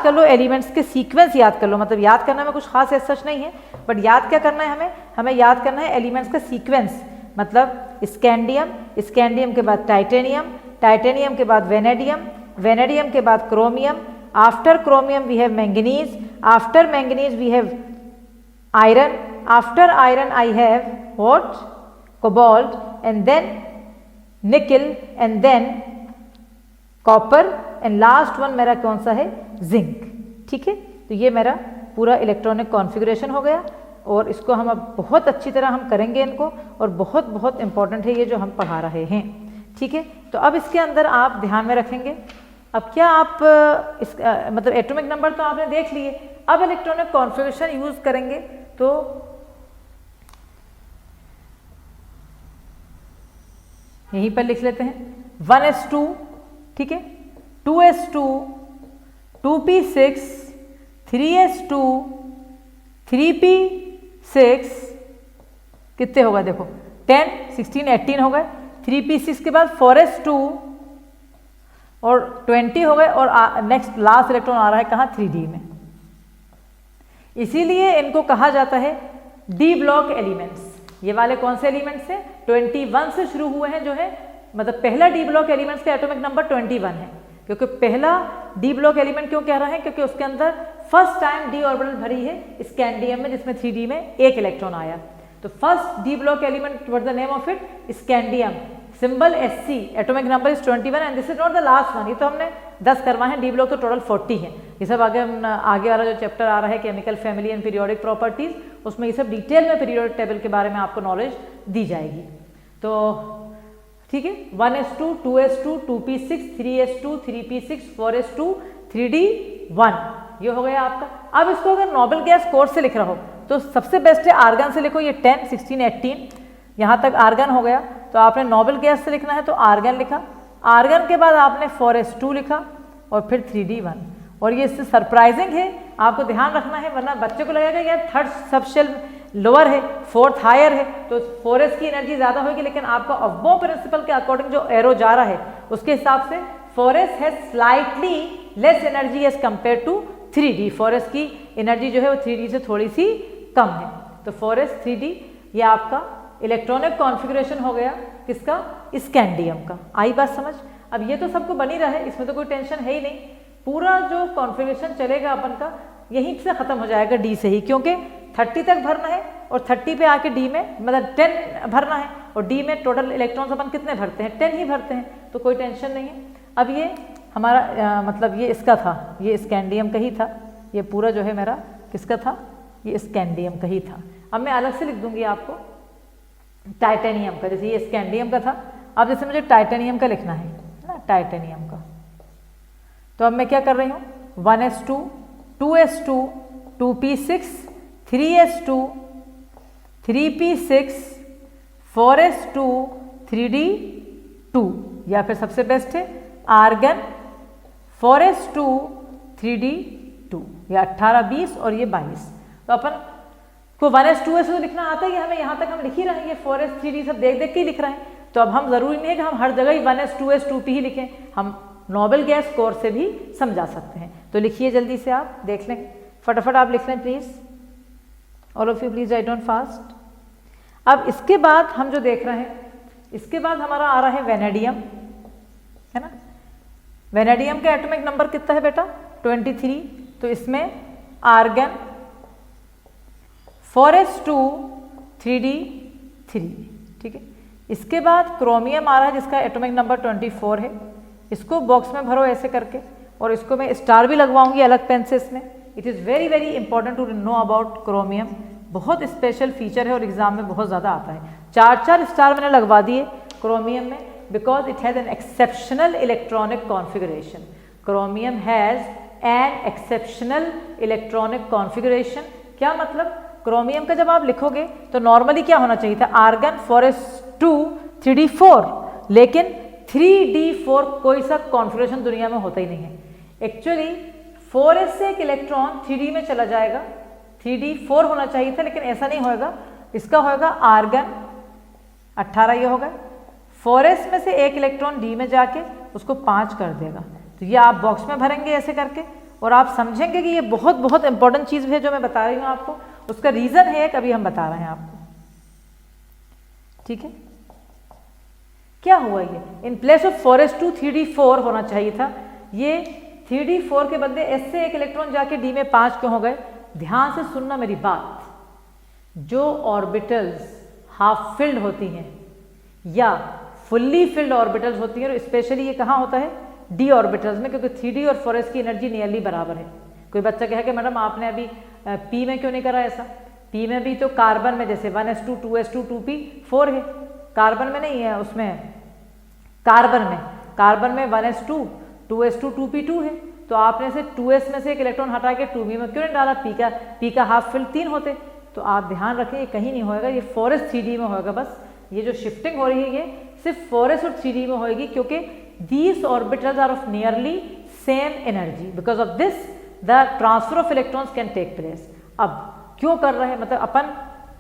कर लो एलिमेंट्स के सीक्वेंस याद कर लो। मतलब याद करना में कुछ खास ऐसा सच नहीं है, बट याद क्या करना है हमें याद करना है एलिमेंट्स का सीक्वेंस। मतलब स्कैंडियम, स्कैंडियम के बाद टाइटेनियम, टाइटेनियम के बाद वेनेडियम, वेनेडियम के बाद chromium, after chromium we have manganese, after manganese we have iron, after iron I have what? Cobalt, and then nickel, and then copper, and last one मेरा कौन सा है? जिंक। ठीक है, तो ये मेरा पूरा इलेक्ट्रॉनिक कॉन्फ़िगरेशन हो गया और इसको हम अब बहुत अच्छी तरह हम करेंगे इनको, और बहुत बहुत इंपॉर्टेंट है ये जो हम पढ़ा रहे हैं। ठीक है, तो अब इसके अंदर आप ध्यान में रखेंगे। अब क्या आप मतलब एटॉमिक नंबर तो आपने देख लिए, अब इलेक्ट्रॉनिक कॉन्फ़िगरेशन यूज करेंगे। तो यहीं पर लिख लेते हैं 1s2, ठीक है, 2s2, 2p6, 3s2, 3p6, कितने हो गए देखो 10, 16, 18 हो गए। 3p6 के बाद 4s2 और 20 हो गए, और नेक्स्ट लास्ट इलेक्ट्रॉन आ रहा है कहाँ? 3d में। इसीलिए इनको कहा जाता है डी ब्लॉक एलिमेंट्स। ये वाले कौन से एलिमेंट्स हैं? 21 से शुरू हुए हैं, जो है मतलब पहला डी ब्लॉक एलिमेंट्स का एटॉमिक नंबर 21 है। क्योंकि पहला डी ब्लॉक एलिमेंट क्यों कह रहे हैं? क्योंकि उसके अंदर फर्स्ट टाइम डी ऑर्बिटल भरी है स्कैंडियम में, जिसमें 3d में एक इलेक्ट्रॉन आया। तो first D block element, what the name of it? Scandium, symbol Sc, atomic number is 21 and this is not the last one. ये तो हमने 10 करवाए हैं, डी ब्लॉक तो टोटल 40 है। ये सब आगे वाला जो चैप्टर आ रहा है chemical family and periodic properties, उसमें ये सब डिटेल में पीरियोडिक टेबल के बारे में आपको नॉलेज दी जाएगी। तो ठीक है, 1s2 2s2 2p6 3s2 3p6 4s2 3d1, ये हो गया आपका। अब इसको अगर नोबल गैस कोड से लिख रहा हो तो सबसे बेस्ट है आर्गन से लिखो, ये 10 16 18 यहाँ तक आर्गन हो गया। तो आपने नोबल गैस से लिखना है तो आर्गन लिखा, आर्गन के बाद आपने 4s2 लिखा और फिर 3d1। और ये इससे सरप्राइजिंग है, आपको ध्यान रखना है, वरना बच्चे को लगेगा यार थर्ड सबशेल लोअर है, फोर्थ हायर है, तो 4s की एनर्जी ज़्यादा होगी, लेकिन आपका अबो प्रिंसिपल के अकॉर्डिंग जो एरो जा रहा है उसके हिसाब से 4s has slightly less energy as compare to 3d। 4s की एनर्जी जो है वो 3d से थोड़ी सी कम है। तो 4s 3d ये आपका इलेक्ट्रॉनिक कॉन्फ़िगरेशन हो गया किसका, स्कैंडियम का। आई बात समझ। अब ये तो सबको बनी रहे, इसमें तो कोई टेंशन है ही नहीं, पूरा जो कॉन्फ़िगरेशन चलेगा अपन का यहीं से ख़त्म हो जाएगा डी से ही, क्योंकि 30 तक भरना है और 30 पे आके डी में मतलब 10 भरना है, और डी में टोटल इलेक्ट्रॉन्स अपन कितने भरते हैं, 10 ही भरते हैं, तो कोई टेंशन नहीं है। अब ये हमारा मतलब ये इसका था, ये स्कैंडियम का ही था, ये पूरा जो है मेरा किसका था, ये स्कैंडियम का ही था। अब मैं अलग से लिख दूंगी आपको टाइटेनियम का, जैसे ये स्कैंडियम का था, अब जैसे मुझे टाइटेनियम का लिखना है ना, टाइटेनियम का, तो अब मैं क्या कर रही हूँ 1s2 2s2 2p6 3s2 3p6 4s2 3d2, या फिर सबसे बेस्ट है आर्गन 4s2 3d2, या 18 20 और ये 22। तो अपन को 1s 2s तो लिखना आता है, हमें यहाँ तक हम लिख ही रहे हैं, ये 4s 3d सब देख देख के ही लिख रहे हैं। तो अब हम ज़रूरी नहीं है कि हम हर जगह ही 1s 2s 2p ही लिखें, हम नोबल गैस कोड से भी समझा सकते हैं। तो लिखिए जल्दी से, आप देख लें, फटाफट आप लिख लें please, all of you please write down fast. अब इसके बाद हम जो देख रहे हैं, इसके बाद हमारा आ रहा है वेनेडियम, है ना। वेनेडियम का एटॉमिक नंबर कितना है बेटा 23, तो इसमें आर्गन 4s2 3d3, ठीक है। इसके बाद क्रोमियम आ रहा है जिसका एटॉमिक नंबर 24 है, इसको बॉक्स में भरो ऐसे करके, और इसको मैं स्टार भी लगवाऊंगी अलग पेन से इसमें। It is very very important to know about chromium, बहुत स्पेशल फीचर है और एग्जाम में बहुत ज़्यादा आता है। 4 स्टार मैंने लगवा दिए क्रोमियम में, because it has an exceptional electronic configuration. Chromium has an exceptional electronic configuration. क्या मतलब, क्रोमियम का जब आप लिखोगे तो नॉर्मली क्या होना चाहिए था, आर्गन 4s2 3d4, लेकिन 3d4 कोई सा कॉन्फ़िगरेशन दुनिया में होता ही नहीं है। एक्चुअली 4s से एक इलेक्ट्रॉन 3d में चला जाएगा, 3d4 होना चाहिए था, लेकिन ऐसा नहीं होएगा। इसका होएगा आर्गन 18, ये होगा 4s में से एक इलेक्ट्रॉन d में जाके उसको 5 कर देगा। तो ये आप बॉक्स में भरेंगे ऐसे करके, और आप समझेंगे कि ये बहुत बहुत इंपॉर्टेंट चीज़ है जो मैं बता रही हूँ आपको। उसका रीज़न है एक, अभी हम बता रहे हैं आपको, ठीक है। क्या हुआ, ये in place of 4s2 3d4 होना चाहिए था, ये 3d4 के बदले s से एक इलेक्ट्रॉन जाके d में 5 क्यों हो गए। ध्यान से सुनना मेरी बात, जो ऑर्बिटल्स हाफ फिल्ड होती हैं या फुल्ली फिल्ड ऑर्बिटल्स होती हैं, और स्पेशली ये कहाँ होता है, d ऑर्बिटल्स में, क्योंकि 3d और 4s की एनर्जी नियरली बराबर है। कोई बच्चा कहे कि मैडम आपने अभी p में क्यों नहीं करा ऐसा, p में भी तो कार्बन में जैसे 1s2 2s2 2p4 है, कार्बन में नहीं है, उसमें कार्बन में 1s2 2s2 2p2 है। तो आपने से 2s में से एक इलेक्ट्रॉन हटा के 2p में क्यों नहीं डाला, p का हाफ फिल्ड 3 होते। तो आप ध्यान रखें, ये कहीं नहीं होएगा, ये 4s 3d में होएगा। बस ये जो शिफ्टिंग हो रही है ये सिर्फ 4s और 3d में होएगी, क्योंकि these orbitals are of nearly same energy, because of this the transfer of electrons can take place. अब क्यों कर रहे हैं, मतलब अपन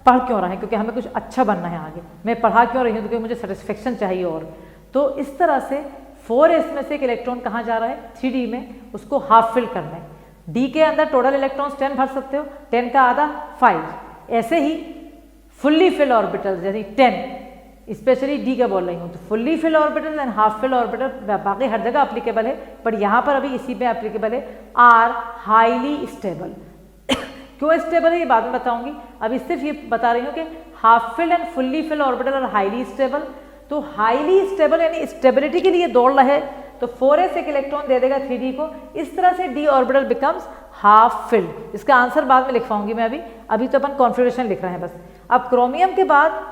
पढ़ क्यों रहे हैं, क्योंकि हमें कुछ अच्छा बनना है आगे। मैं पढ़ा क्यों रही हूँ, क्योंकि मुझे सेटिस्फेक्शन चाहिए। और तो इस तरह से 4s में से एक इलेक्ट्रॉन कहाँ जा रहा है, 3d में, उसको हाफ फिल करना है। d के अंदर टोटल इलेक्ट्रॉन्स 10 भर सकते हो, 10 का आधा 5। ऐसे ही फुल्ली फिल ऑर्बिटल जैसे 10, स्पेशली d का बोल रही हूँ, तो fully fill orbital and half fill orbital बाकी हर जगह अप्लीकेबल है, पर यहाँ पर अभी इसी पे अप्लीकेबल है, आर हाईली स्टेबल। क्यों स्टेबल है ये बाद में बताऊंगी, अभी सिर्फ ये बता रही हूँ कि half fill and fully fill orbital और हाईली स्टेबल। तो हाईली स्टेबल यानी स्टेबिलिटी के लिए दौड़ रहा है, तो 4s एक इलेक्ट्रॉन दे देगा 3d को, इस तरह से d orbital becomes half filled. इसका आंसर बाद में लिखवाऊंगी मैं, अभी तो अपन कॉन्फ़िगरेशन लिख रहे हैं बस। अब क्रोमियम के बाद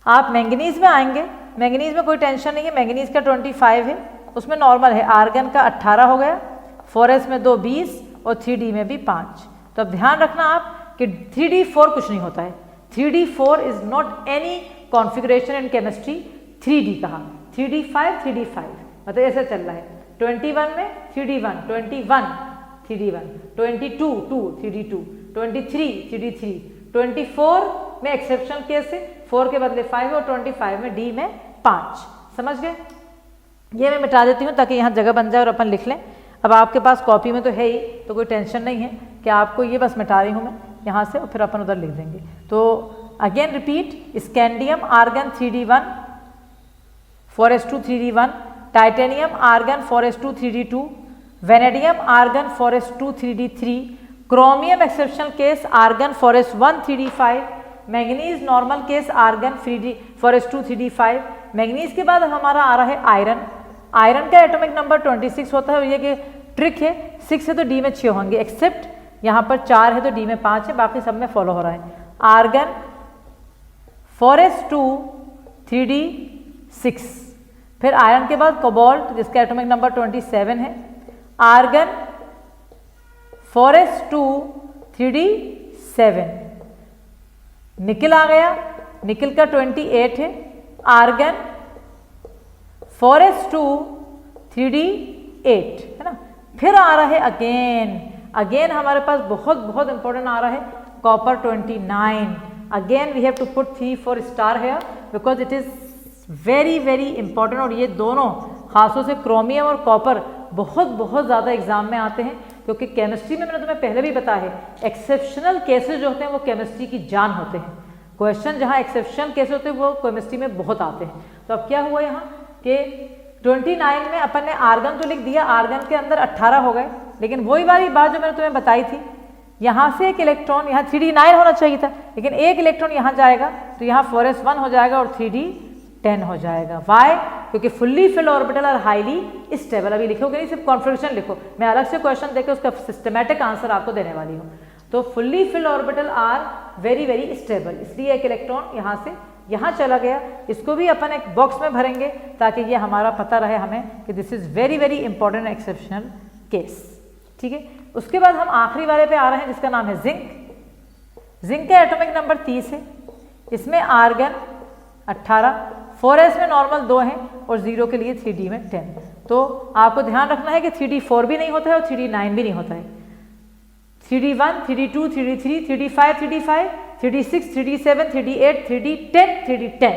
आप मैंगनीज में आएंगे, मैंगनीज में कोई टेंशन नहीं है, मैंगनीज का 25 है, उसमें नॉर्मल है। आर्गन का 18 हो गया, 4s में 2 20 और 3d में भी 5। तो अब ध्यान रखना आप कि 3d4 कुछ नहीं होता है। 3d4 is not any configuration in chemistry. 3d कहा, 3d5 3d5 मतलब ऐसे चल रहा है। 21 में 3d1, 21 3d1, 22 2 3d2, 23 3d3, 24 में एक्सेप्शनल केस है, 4 के बदले 5 और 25 में d में 5। समझ गए? ये मैं मिटा देती हूँ ताकि यहाँ जगह बन जाए और अपन लिख लें। अब आपके पास कॉपी में तो है ही, तो कोई टेंशन नहीं है कि आपको ये बस मिटा रही हूँ मैं यहाँ से और फिर अपन उधर लिख देंगे। तो again repeat, scandium argon 3d1 4s2 3d1, titanium argon 4s2 3d2, vanadium argon 4s2 3d3, chromium exceptional case argon 4s1 3d5, manganese normal case argon 4s2 3d5। Manganese के बाद हमारा आ रहा है आयरन। आयरन का एटॉमिक नंबर 26 होता है और ये कि ट्रिक है, 6 है तो डी में 6 होंगे, एक्सेप्ट यहाँ पर 4 है तो डी में 5 है, बाकी सब में फॉलो हो रहा है। आर्गन 4s2 3d6, फिर आयरन के बाद कोबाल्ट जिसका एटॉमिक नंबर 27 है, आर्गन 4s2 3d7, निकिल आ गया, निकिल का 28 है, आर्गन 4s2 3d8 है ना। फिर आ रहा है अगेन हमारे पास बहुत इंपॉर्टेंट आ रहा है copper 29। Again we have to put 3 4 star है because it is very important. और ये दोनों खासतौर से क्रोमियम और कॉपर बहुत ज़्यादा एग्जाम में आते हैं, क्योंकि केमिस्ट्री में मैंने तुम्हें पहले भी बताया है, एक्सेप्शनल केसेस जो होते हैं वो केमिस्ट्री की जान होते हैं। क्वेश्चन जहाँ एक्सेप्शनल केसेस होते हैं वो केमिस्ट्री में बहुत आते हैं। तो अब क्या हुआ यहाँ कि 29 में अपन ने आर्गन तो लिख दिया, आर्गन के अंदर 18 हो गए, लेकिन वही वाली बात जो मैंने तुम्हें बताई थी, यहाँ से एक इलेक्ट्रॉन, यहाँ 3d9 होना चाहिए था, लेकिन एक इलेक्ट्रॉन यहाँ जाएगा तो यहाँ 4s1 हो जाएगा और 3d10 हो जाएगा। वाई? क्योंकि फुल्ली फिल्ड ऑर्बिटल और हाईली स्टेबल। अभी लिखोगे नहीं, सिर्फ कॉन्फ़िगरेशन लिखो, मैं अलग से क्वेश्चन देकर उसका सिस्टमैटिक आंसर आपको देने वाली हूँ। तो fully filled orbital are very stable, इसलिए एक इलेक्ट्रॉन यहाँ से यहाँ चला गया, इसको भी अपन एक बॉक्स में भरेंगे ताकि ये हमारा पता रहे हमें कि this is very important exceptional case. ठीक है, उसके बाद हम आखिरी वाले पे आ रहे हैं जिसका नाम है जिंक। जिंक का एटॉमिक नंबर 30 है, इसमें आर्गन 18, 4s में नॉर्मल 2 हैं और 0 के लिए 3d में 10। तो आपको ध्यान रखना है कि 3d4 भी नहीं होता है और 3d9 भी नहीं होता है। 3d1 3d2 3d3 3d5 3d5 3d6 3d7 3d8 3d10 3d10,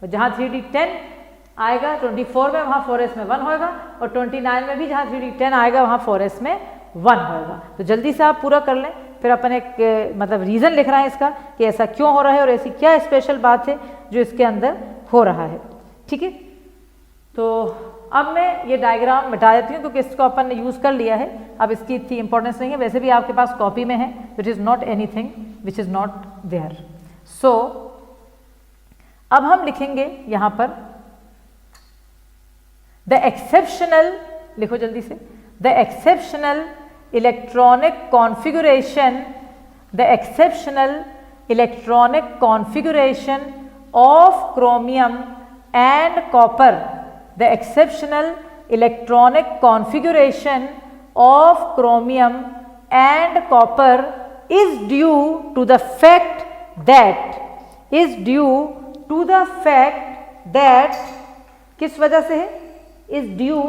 और जहाँ 3d10 आएगा 24 में वहाँ 4s में 1 होगा, और 29 में भी जहाँ 3d10 आएगा वहाँ 4s में 1 होगा। तो जल्दी से आप पूरा कर लें, फिर अपन एक मतलब रीज़न लिख रहा है इसका कि ऐसा क्यों हो रहा है और ऐसी क्या स्पेशल बात है जो इसके अंदर हो रहा है। ठीक है, तो अब मैं ये डायग्राम मिटा देती हूँ क्योंकि इसको अपन ने यूज़ कर लिया है, अब इसकी इतनी इंपॉर्टेंस नहीं है। वैसे भी आपके पास कॉपी में है, it is not anything which is not there. So अब हम लिखेंगे यहाँ पर द एक्सेप्शनल, लिखो जल्दी से, the exceptional electronic configuration, the exceptional electronic configuration of chromium and copper, the exceptional electronic configuration of chromium and copper is due to the fact that किस वजह से है? is due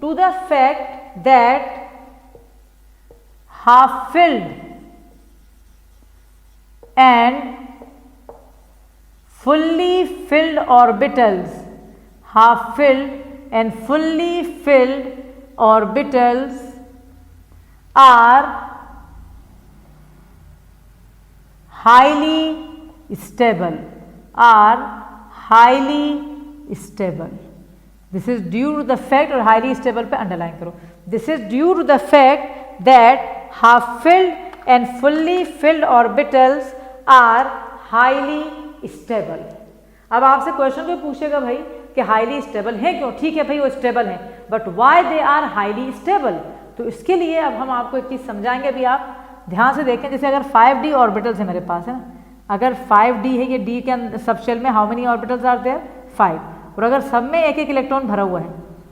to the fact that half filled and fully filled orbitals, half filled and fully filled orbitals are highly stable, This is due to the fact, और highly stable पे underline करो, this is due to the fact that half filled and fully filled orbitals are highly stable। अब आपसे question कोई पूछेगा भाई कि highly stable है क्यों? ठीक है भाई वो स्टेबल है, but why they are highly stable? तो इसके लिए अब हम आपको एक चीज़ समझाएंगे, अभी आप ध्यान से देखें। जैसे अगर 5d ऑर्बिटल्स है मेरे पास, है ना, अगर 5d है, ये d के सब शेल में how many orbitals are there? 5, और अगर सब में एक एक इलेक्ट्रॉन भरा हुआ है,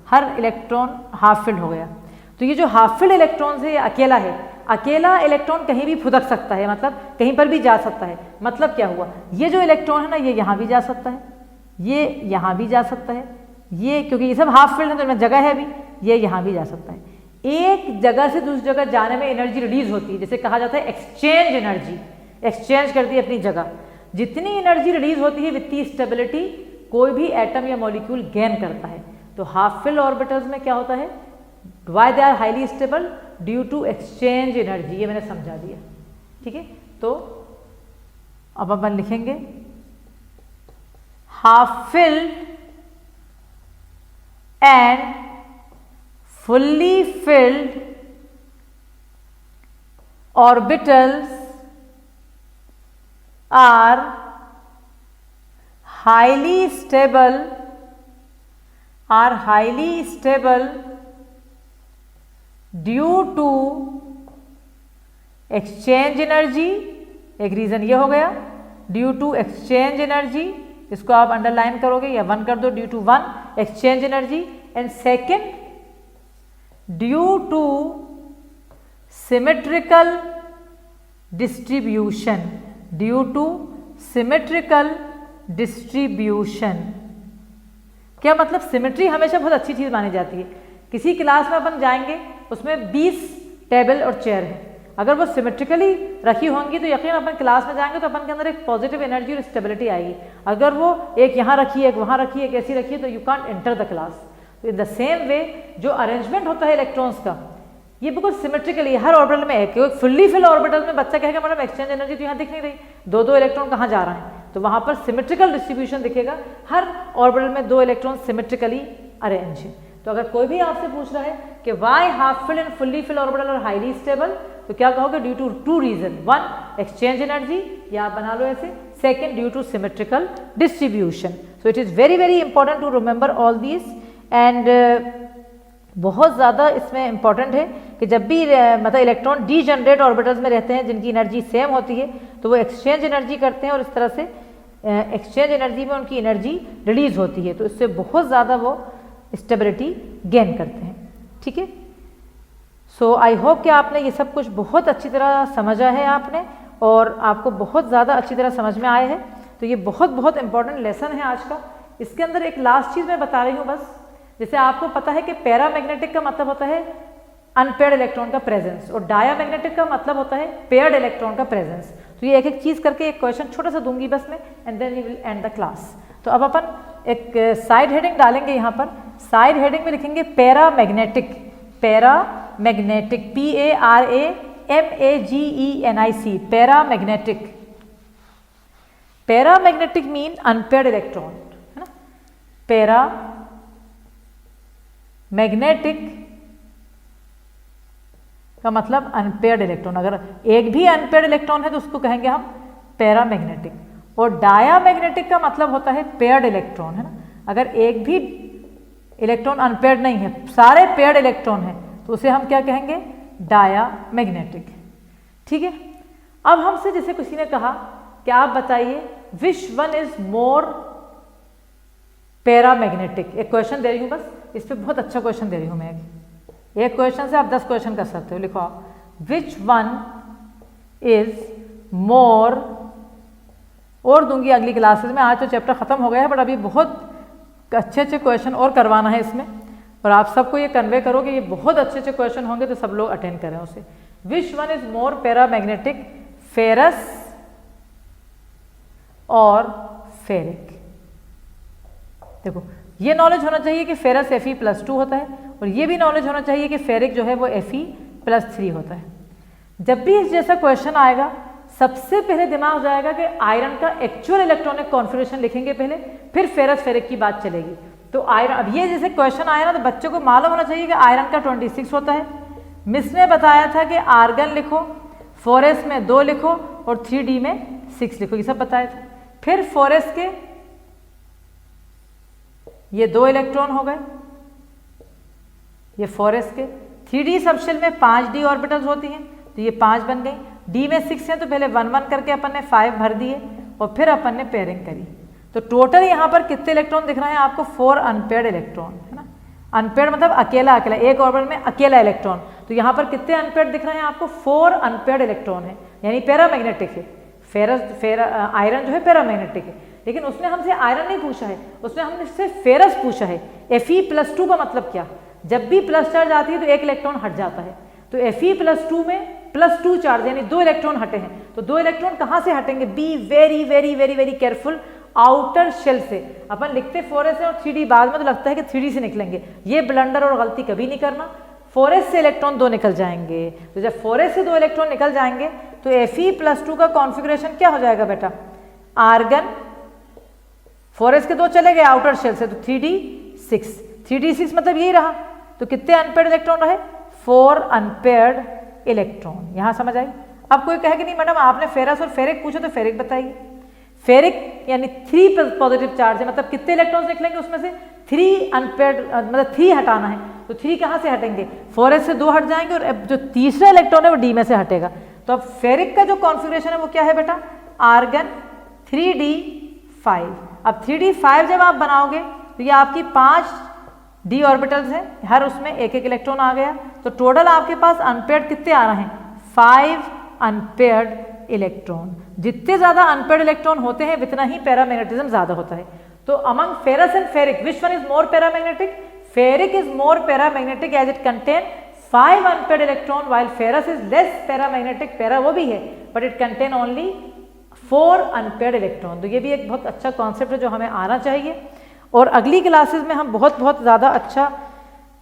हर इलेक्ट्रॉन हाफ फिल्ड हो गया, तो ये जो हाफ फिल्ड इलेक्ट्रॉन है ये अकेला है, अकेला इलेक्ट्रॉन कहीं भी फुदक सकता है, मतलब कहीं पर भी जा सकता है। मतलब क्या हुआ, ये जो इलेक्ट्रॉन है ना ये यहाँ भी जा सकता है, ये यहाँ भी जा सकता है, ये क्योंकि ये सब हाफ फील्ड है तो इनमें जगह है भी, ये यहाँ भी जा सकता है। एक जगह से दूसरी जगह जाने में एनर्जी रिलीज होती है, जिसे कहा जाता है एक्सचेंज एनर्जी, एक्सचेंज करती है अपनी जगह। जितनी एनर्जी रिलीज होती है विद स्टेबिलिटी कोई भी एटम या मॉलिक्यूल गेन करता है। तो हाफ फिल्ड ऑर्बिटल्स में क्या होता है, why they are highly stable, due to exchange energy, ये मैंने समझा दिया। ठीक है, तो अब अपन लिखेंगे half filled and fully filled orbitals are highly stable, due to exchange energy. एक रीजन ये हो गया, ड्यू टू एक्सचेंज एनर्जी, इसको आप अंडरलाइन करोगे या 1 कर दो, due to 1 exchange energy. And second, due to symmetrical distribution, due to symmetrical distribution. क्या मतलब, सिमेट्री हमेशा बहुत अच्छी चीज मानी जाती है। किसी क्लास में अपन जाएंगे, उसमें 20 टेबल और चेयर है, अगर वो सिमेट्रिकली रखी होंगी तो यकीन अपन क्लास में जाएंगे तो अपन के अंदर एक पॉजिटिव एनर्जी और स्टेबिलिटी आएगी। अगर वो एक यहाँ रखी है, एक वहाँ रखी है, एक ऐसी रखी है, तो you can't enter the class. तो इन द सेम वे जो अरेंजमेंट होता है इलेक्ट्रॉन्स का, ये बिल्कुल सिमेट्रिकली हर ऑर्बिटल में है। क्योंकि फुल्ली फिल ऑर्बिटल में बच्चा कहेगा मैडम एक्सचेंज एनर्जी तो यहाँ दिख नहीं रही, दो दो इलेक्ट्रॉन कहाँ जा रहे हैं, तो वहाँ पर सिमेट्रिकल डिस्ट्रीब्यूशन दिखेगा, हर ऑर्बिटल में 2 इलेक्ट्रॉन सिमेट्रिकली अरेंज है। तो अगर कोई भी आपसे पूछ रहा है कि why half fill and fully fill orbital और हाईली स्टेबल, तो क्या कहोगे, due to 2 reason, 1 exchange energy, या आप बना लो ऐसे, second due to symmetrical distribution. So it is very very important to remember all these. And बहुत ज़्यादा इसमें इंपॉर्टेंट है कि जब भी मतलब इलेक्ट्रॉन डीजनरेट ऑर्बिटल्स में रहते हैं जिनकी एनर्जी सेम होती है, तो वो एक्सचेंज एनर्जी करते हैं और इस तरह से एक्सचेंज एनर्जी में उनकी एनर्जी रिलीज होती है, तो इससे बहुत ज़्यादा वो स्टेबिलिटी गेन करते हैं। ठीक है, सो आई होप कि आपने ये सब कुछ बहुत अच्छी तरह समझा है आपने, और आपको बहुत ज़्यादा अच्छी तरह समझ में आए हैं। तो ये बहुत बहुत इंपॉर्टेंट लेसन है आज का। इसके अंदर एक लास्ट चीज़ मैं बता रही हूँ बस, जैसे आपको पता है कि पैरामैग्नेटिक का मतलब होता है अनपेयर्ड इलेक्ट्रॉन का प्रेजेंस, और डायामैग्नेटिक का मतलब होता है पेयर्ड इलेक्ट्रॉन का प्रेजेंस। तो ये एक एक चीज़ करके एक क्वेश्चन छोटा सा दूंगी बस मैं, and then we will end the class. तो अब अपन एक साइड हेडिंग डालेंगे यहाँ पर। साइड हेडिंग में लिखेंगे paramagnetic, paramagnetic, PARAMAGENIC, paramagnetic. Paramagnetic mean unpaired electron, है ना। पैरामैग्नेटिक का मतलब अनपेयर्ड इलेक्ट्रॉन, अगर एक भी अनपेयर्ड इलेक्ट्रॉन है तो उसको कहेंगे हम पैरामैग्नेटिक। और डायामैग्नेटिक का मतलब होता है पेयर्ड इलेक्ट्रॉन, है ना। अगर एक भी इलेक्ट्रॉन अनपेयर्ड नहीं है, सारे पेयर्ड इलेक्ट्रॉन हैं, तो उसे हम क्या कहेंगे, डायामैग्नेटिक। ठीक है, अब हमसे जैसे किसी ने कहा कि आप बताइए विच वन इज मोर पैरामैग्नेटिक। एक क्वेश्चन दे रही हूँ बस, इस पर बहुत अच्छा क्वेश्चन दे रही हूँ मैं। एक क्वेश्चन से आप 10 क्वेश्चन कर सकते हो। लिखो आप, विच वन इज मोर, और दूंगी अगली क्लासेस में। आज तो चैप्टर खत्म हो गया है, बट अभी बहुत अच्छे अच्छे क्वेश्चन और करवाना है इसमें, और आप सबको ये कन्वे करो कि ये बहुत अच्छे अच्छे क्वेश्चन होंगे, तो सब लोग अटेंड करें उसे। विच one is more paramagnetic, ferrous और फेरिक। देखो, ये नॉलेज होना चाहिए कि फेरस Fe+2 होता है, और ये भी नॉलेज होना चाहिए कि फेरिक जो है वो Fe+3 होता है। जब भी इस जैसा क्वेश्चन आएगा, सबसे पहले दिमाग जाएगा कि आयरन का एक्चुअल इलेक्ट्रॉनिक कॉन्फिगरेशन लिखेंगे पहले, फिर फेरस फेरिक की बात चलेगी। तो आयरन, अब ये जैसे क्वेश्चन आया ना, तो बच्चों को मालूम होना चाहिए कि आयरन का 26 होता है। मिस ने बताया था कि आर्गन लिखो, 4s में 2 लिखो और 3d में 6 लिखो, ये सब बताया था। फिर 4s के ये 2 इलेक्ट्रॉन हो गए, ये 4s के। 3d सबशेल में 5d ऑर्बिटल्स होती हैं, तो ये 5 बन गई। d में 6 है, तो पहले 1 1 करके अपन ने 5 भर दिए, और फिर अपन ने पेयरिंग करी। तो टोटल यहाँ पर कितने इलेक्ट्रॉन दिख रहे हैं आपको? 4 अनपेयर्ड इलेक्ट्रॉन, है ना। अनपेयर्ड मतलब अकेला अकेला, एक ऑर्बिटल में अकेला इलेक्ट्रॉन। तो यहाँ पर कितने अनपेयर्ड दिख रहे हैं आपको? 4 अनपेयर्ड इलेक्ट्रॉन है, यानी पैरामैग्नेटिक है। आयरन जो है पैरामैग्नेटिक है, लेकिन उसने हमसे आयरन नहीं पूछा है, उसने हमसे फेरस पूछा है। Fe+2 का मतलब क्या? जब भी प्लस चार्ज आती है तो एक इलेक्ट्रॉन हट जाता है। तो Fe+2 में +2 चार्ज यानी 2 इलेक्ट्रॉन हटे हैं। तो 2 इलेक्ट्रॉन कहाँ से हटेंगे? Be very very very very careful, outer shell से। अपन लिखते 4s और 3d, बाद में तो लगता है कि 3d से निकलेंगे। ये ब्लंडर और गलती कभी नहीं करना। 4s से इलेक्ट्रॉन 2 निकल जाएंगे। तो जब 4s से 2 इलेक्ट्रॉन निकल जाएंगे तो Fe+2 का कॉन्फ़िगरेशन क्या हो जाएगा बेटा? आर्गन, 4s के 2 चले गए आउटर शेल से, तो 3d6। 3d6 मतलब यही रहा। तो कितने अनपेयर्ड इलेक्ट्रॉन रहे? 4 अनपेयर्ड इलेक्ट्रॉन। यहाँ समझ आई? अब कोई कहे कि नहीं मैडम आपने फेरस और फेरिक पूछो, तो फेरिक बताइए। फेरिक यानी 3 पॉजिटिव चार्ज है, मतलब कितने इलेक्ट्रॉन्स निकलेंगे उसमें से? 3 अनपेयर्ड, मतलब 3 हटाना है। तो 3 कहाँ से हटेंगे? 4s से 2 हट जाएंगे और अब जो तीसरा इलेक्ट्रॉन है वो d में से हटेगा। तो अब फेरिक का जो कॉन्फ़िगरेशन है वो क्या है बेटा? Argon 3d5। अब 3d5 जब आप बनाओगे तो ये आपकी 5 d ऑर्बिटल्स हैं, हर उसमें एक एक इलेक्ट्रॉन आ गया। तो टोटल आपके पास अनपेयर्ड कितने आ रहे हैं? 5 अनपेयर्ड इलेक्ट्रॉन। जितने ज़्यादा अनपेयर्ड इलेक्ट्रॉन होते हैं उतना ही पैरामैग्नेटिज्म ज़्यादा होता है। तो among ferrous and ferric which one is more paramagnetic? Ferric is more paramagnetic as it contain 5 unpaired electron, while ferrous is less paramagnetic, para वो भी है, but it contain only 4 unpaired electron. तो ये भी एक बहुत अच्छा कॉन्सेप्ट है जो हमें आना चाहिए। और अगली क्लासेस में हम बहुत ज़्यादा अच्छा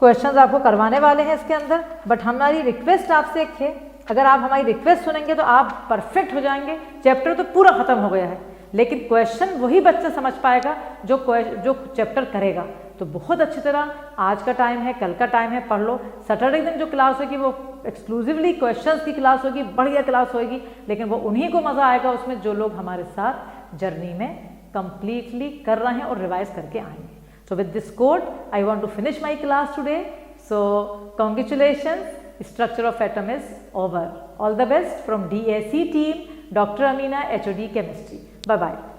क्वेश्चंस आपको करवाने वाले हैं इसके अंदर। बट हमारी रिक्वेस्ट आपसे एक है, अगर आप हमारी रिक्वेस्ट सुनेंगे तो आप परफेक्ट हो जाएंगे। चैप्टर तो पूरा खत्म हो गया है, लेकिन क्वेश्चन वही बच्चा समझ पाएगा जो चैप्टर करेगा। तो बहुत अच्छी तरह आज का टाइम है, कल का टाइम है, पढ़ लो। सैटरडे दिन जो क्लास होगी वो एक्सक्लूसिवली क्वेश्चंस की क्लास होगी, बढ़िया क्लास होगी, लेकिन वो उन्हीं को मज़ा आएगा उसमें जो लोग हमारे साथ जर्नी में कंप्लीटली कर रहे हैं और रिवाइज करके आएंगे। So with this code I want to finish my class today. So congratulations, structure of atom is over. All the best from DAC team, Dr. Amina, HOD Chemistry. Bye bye.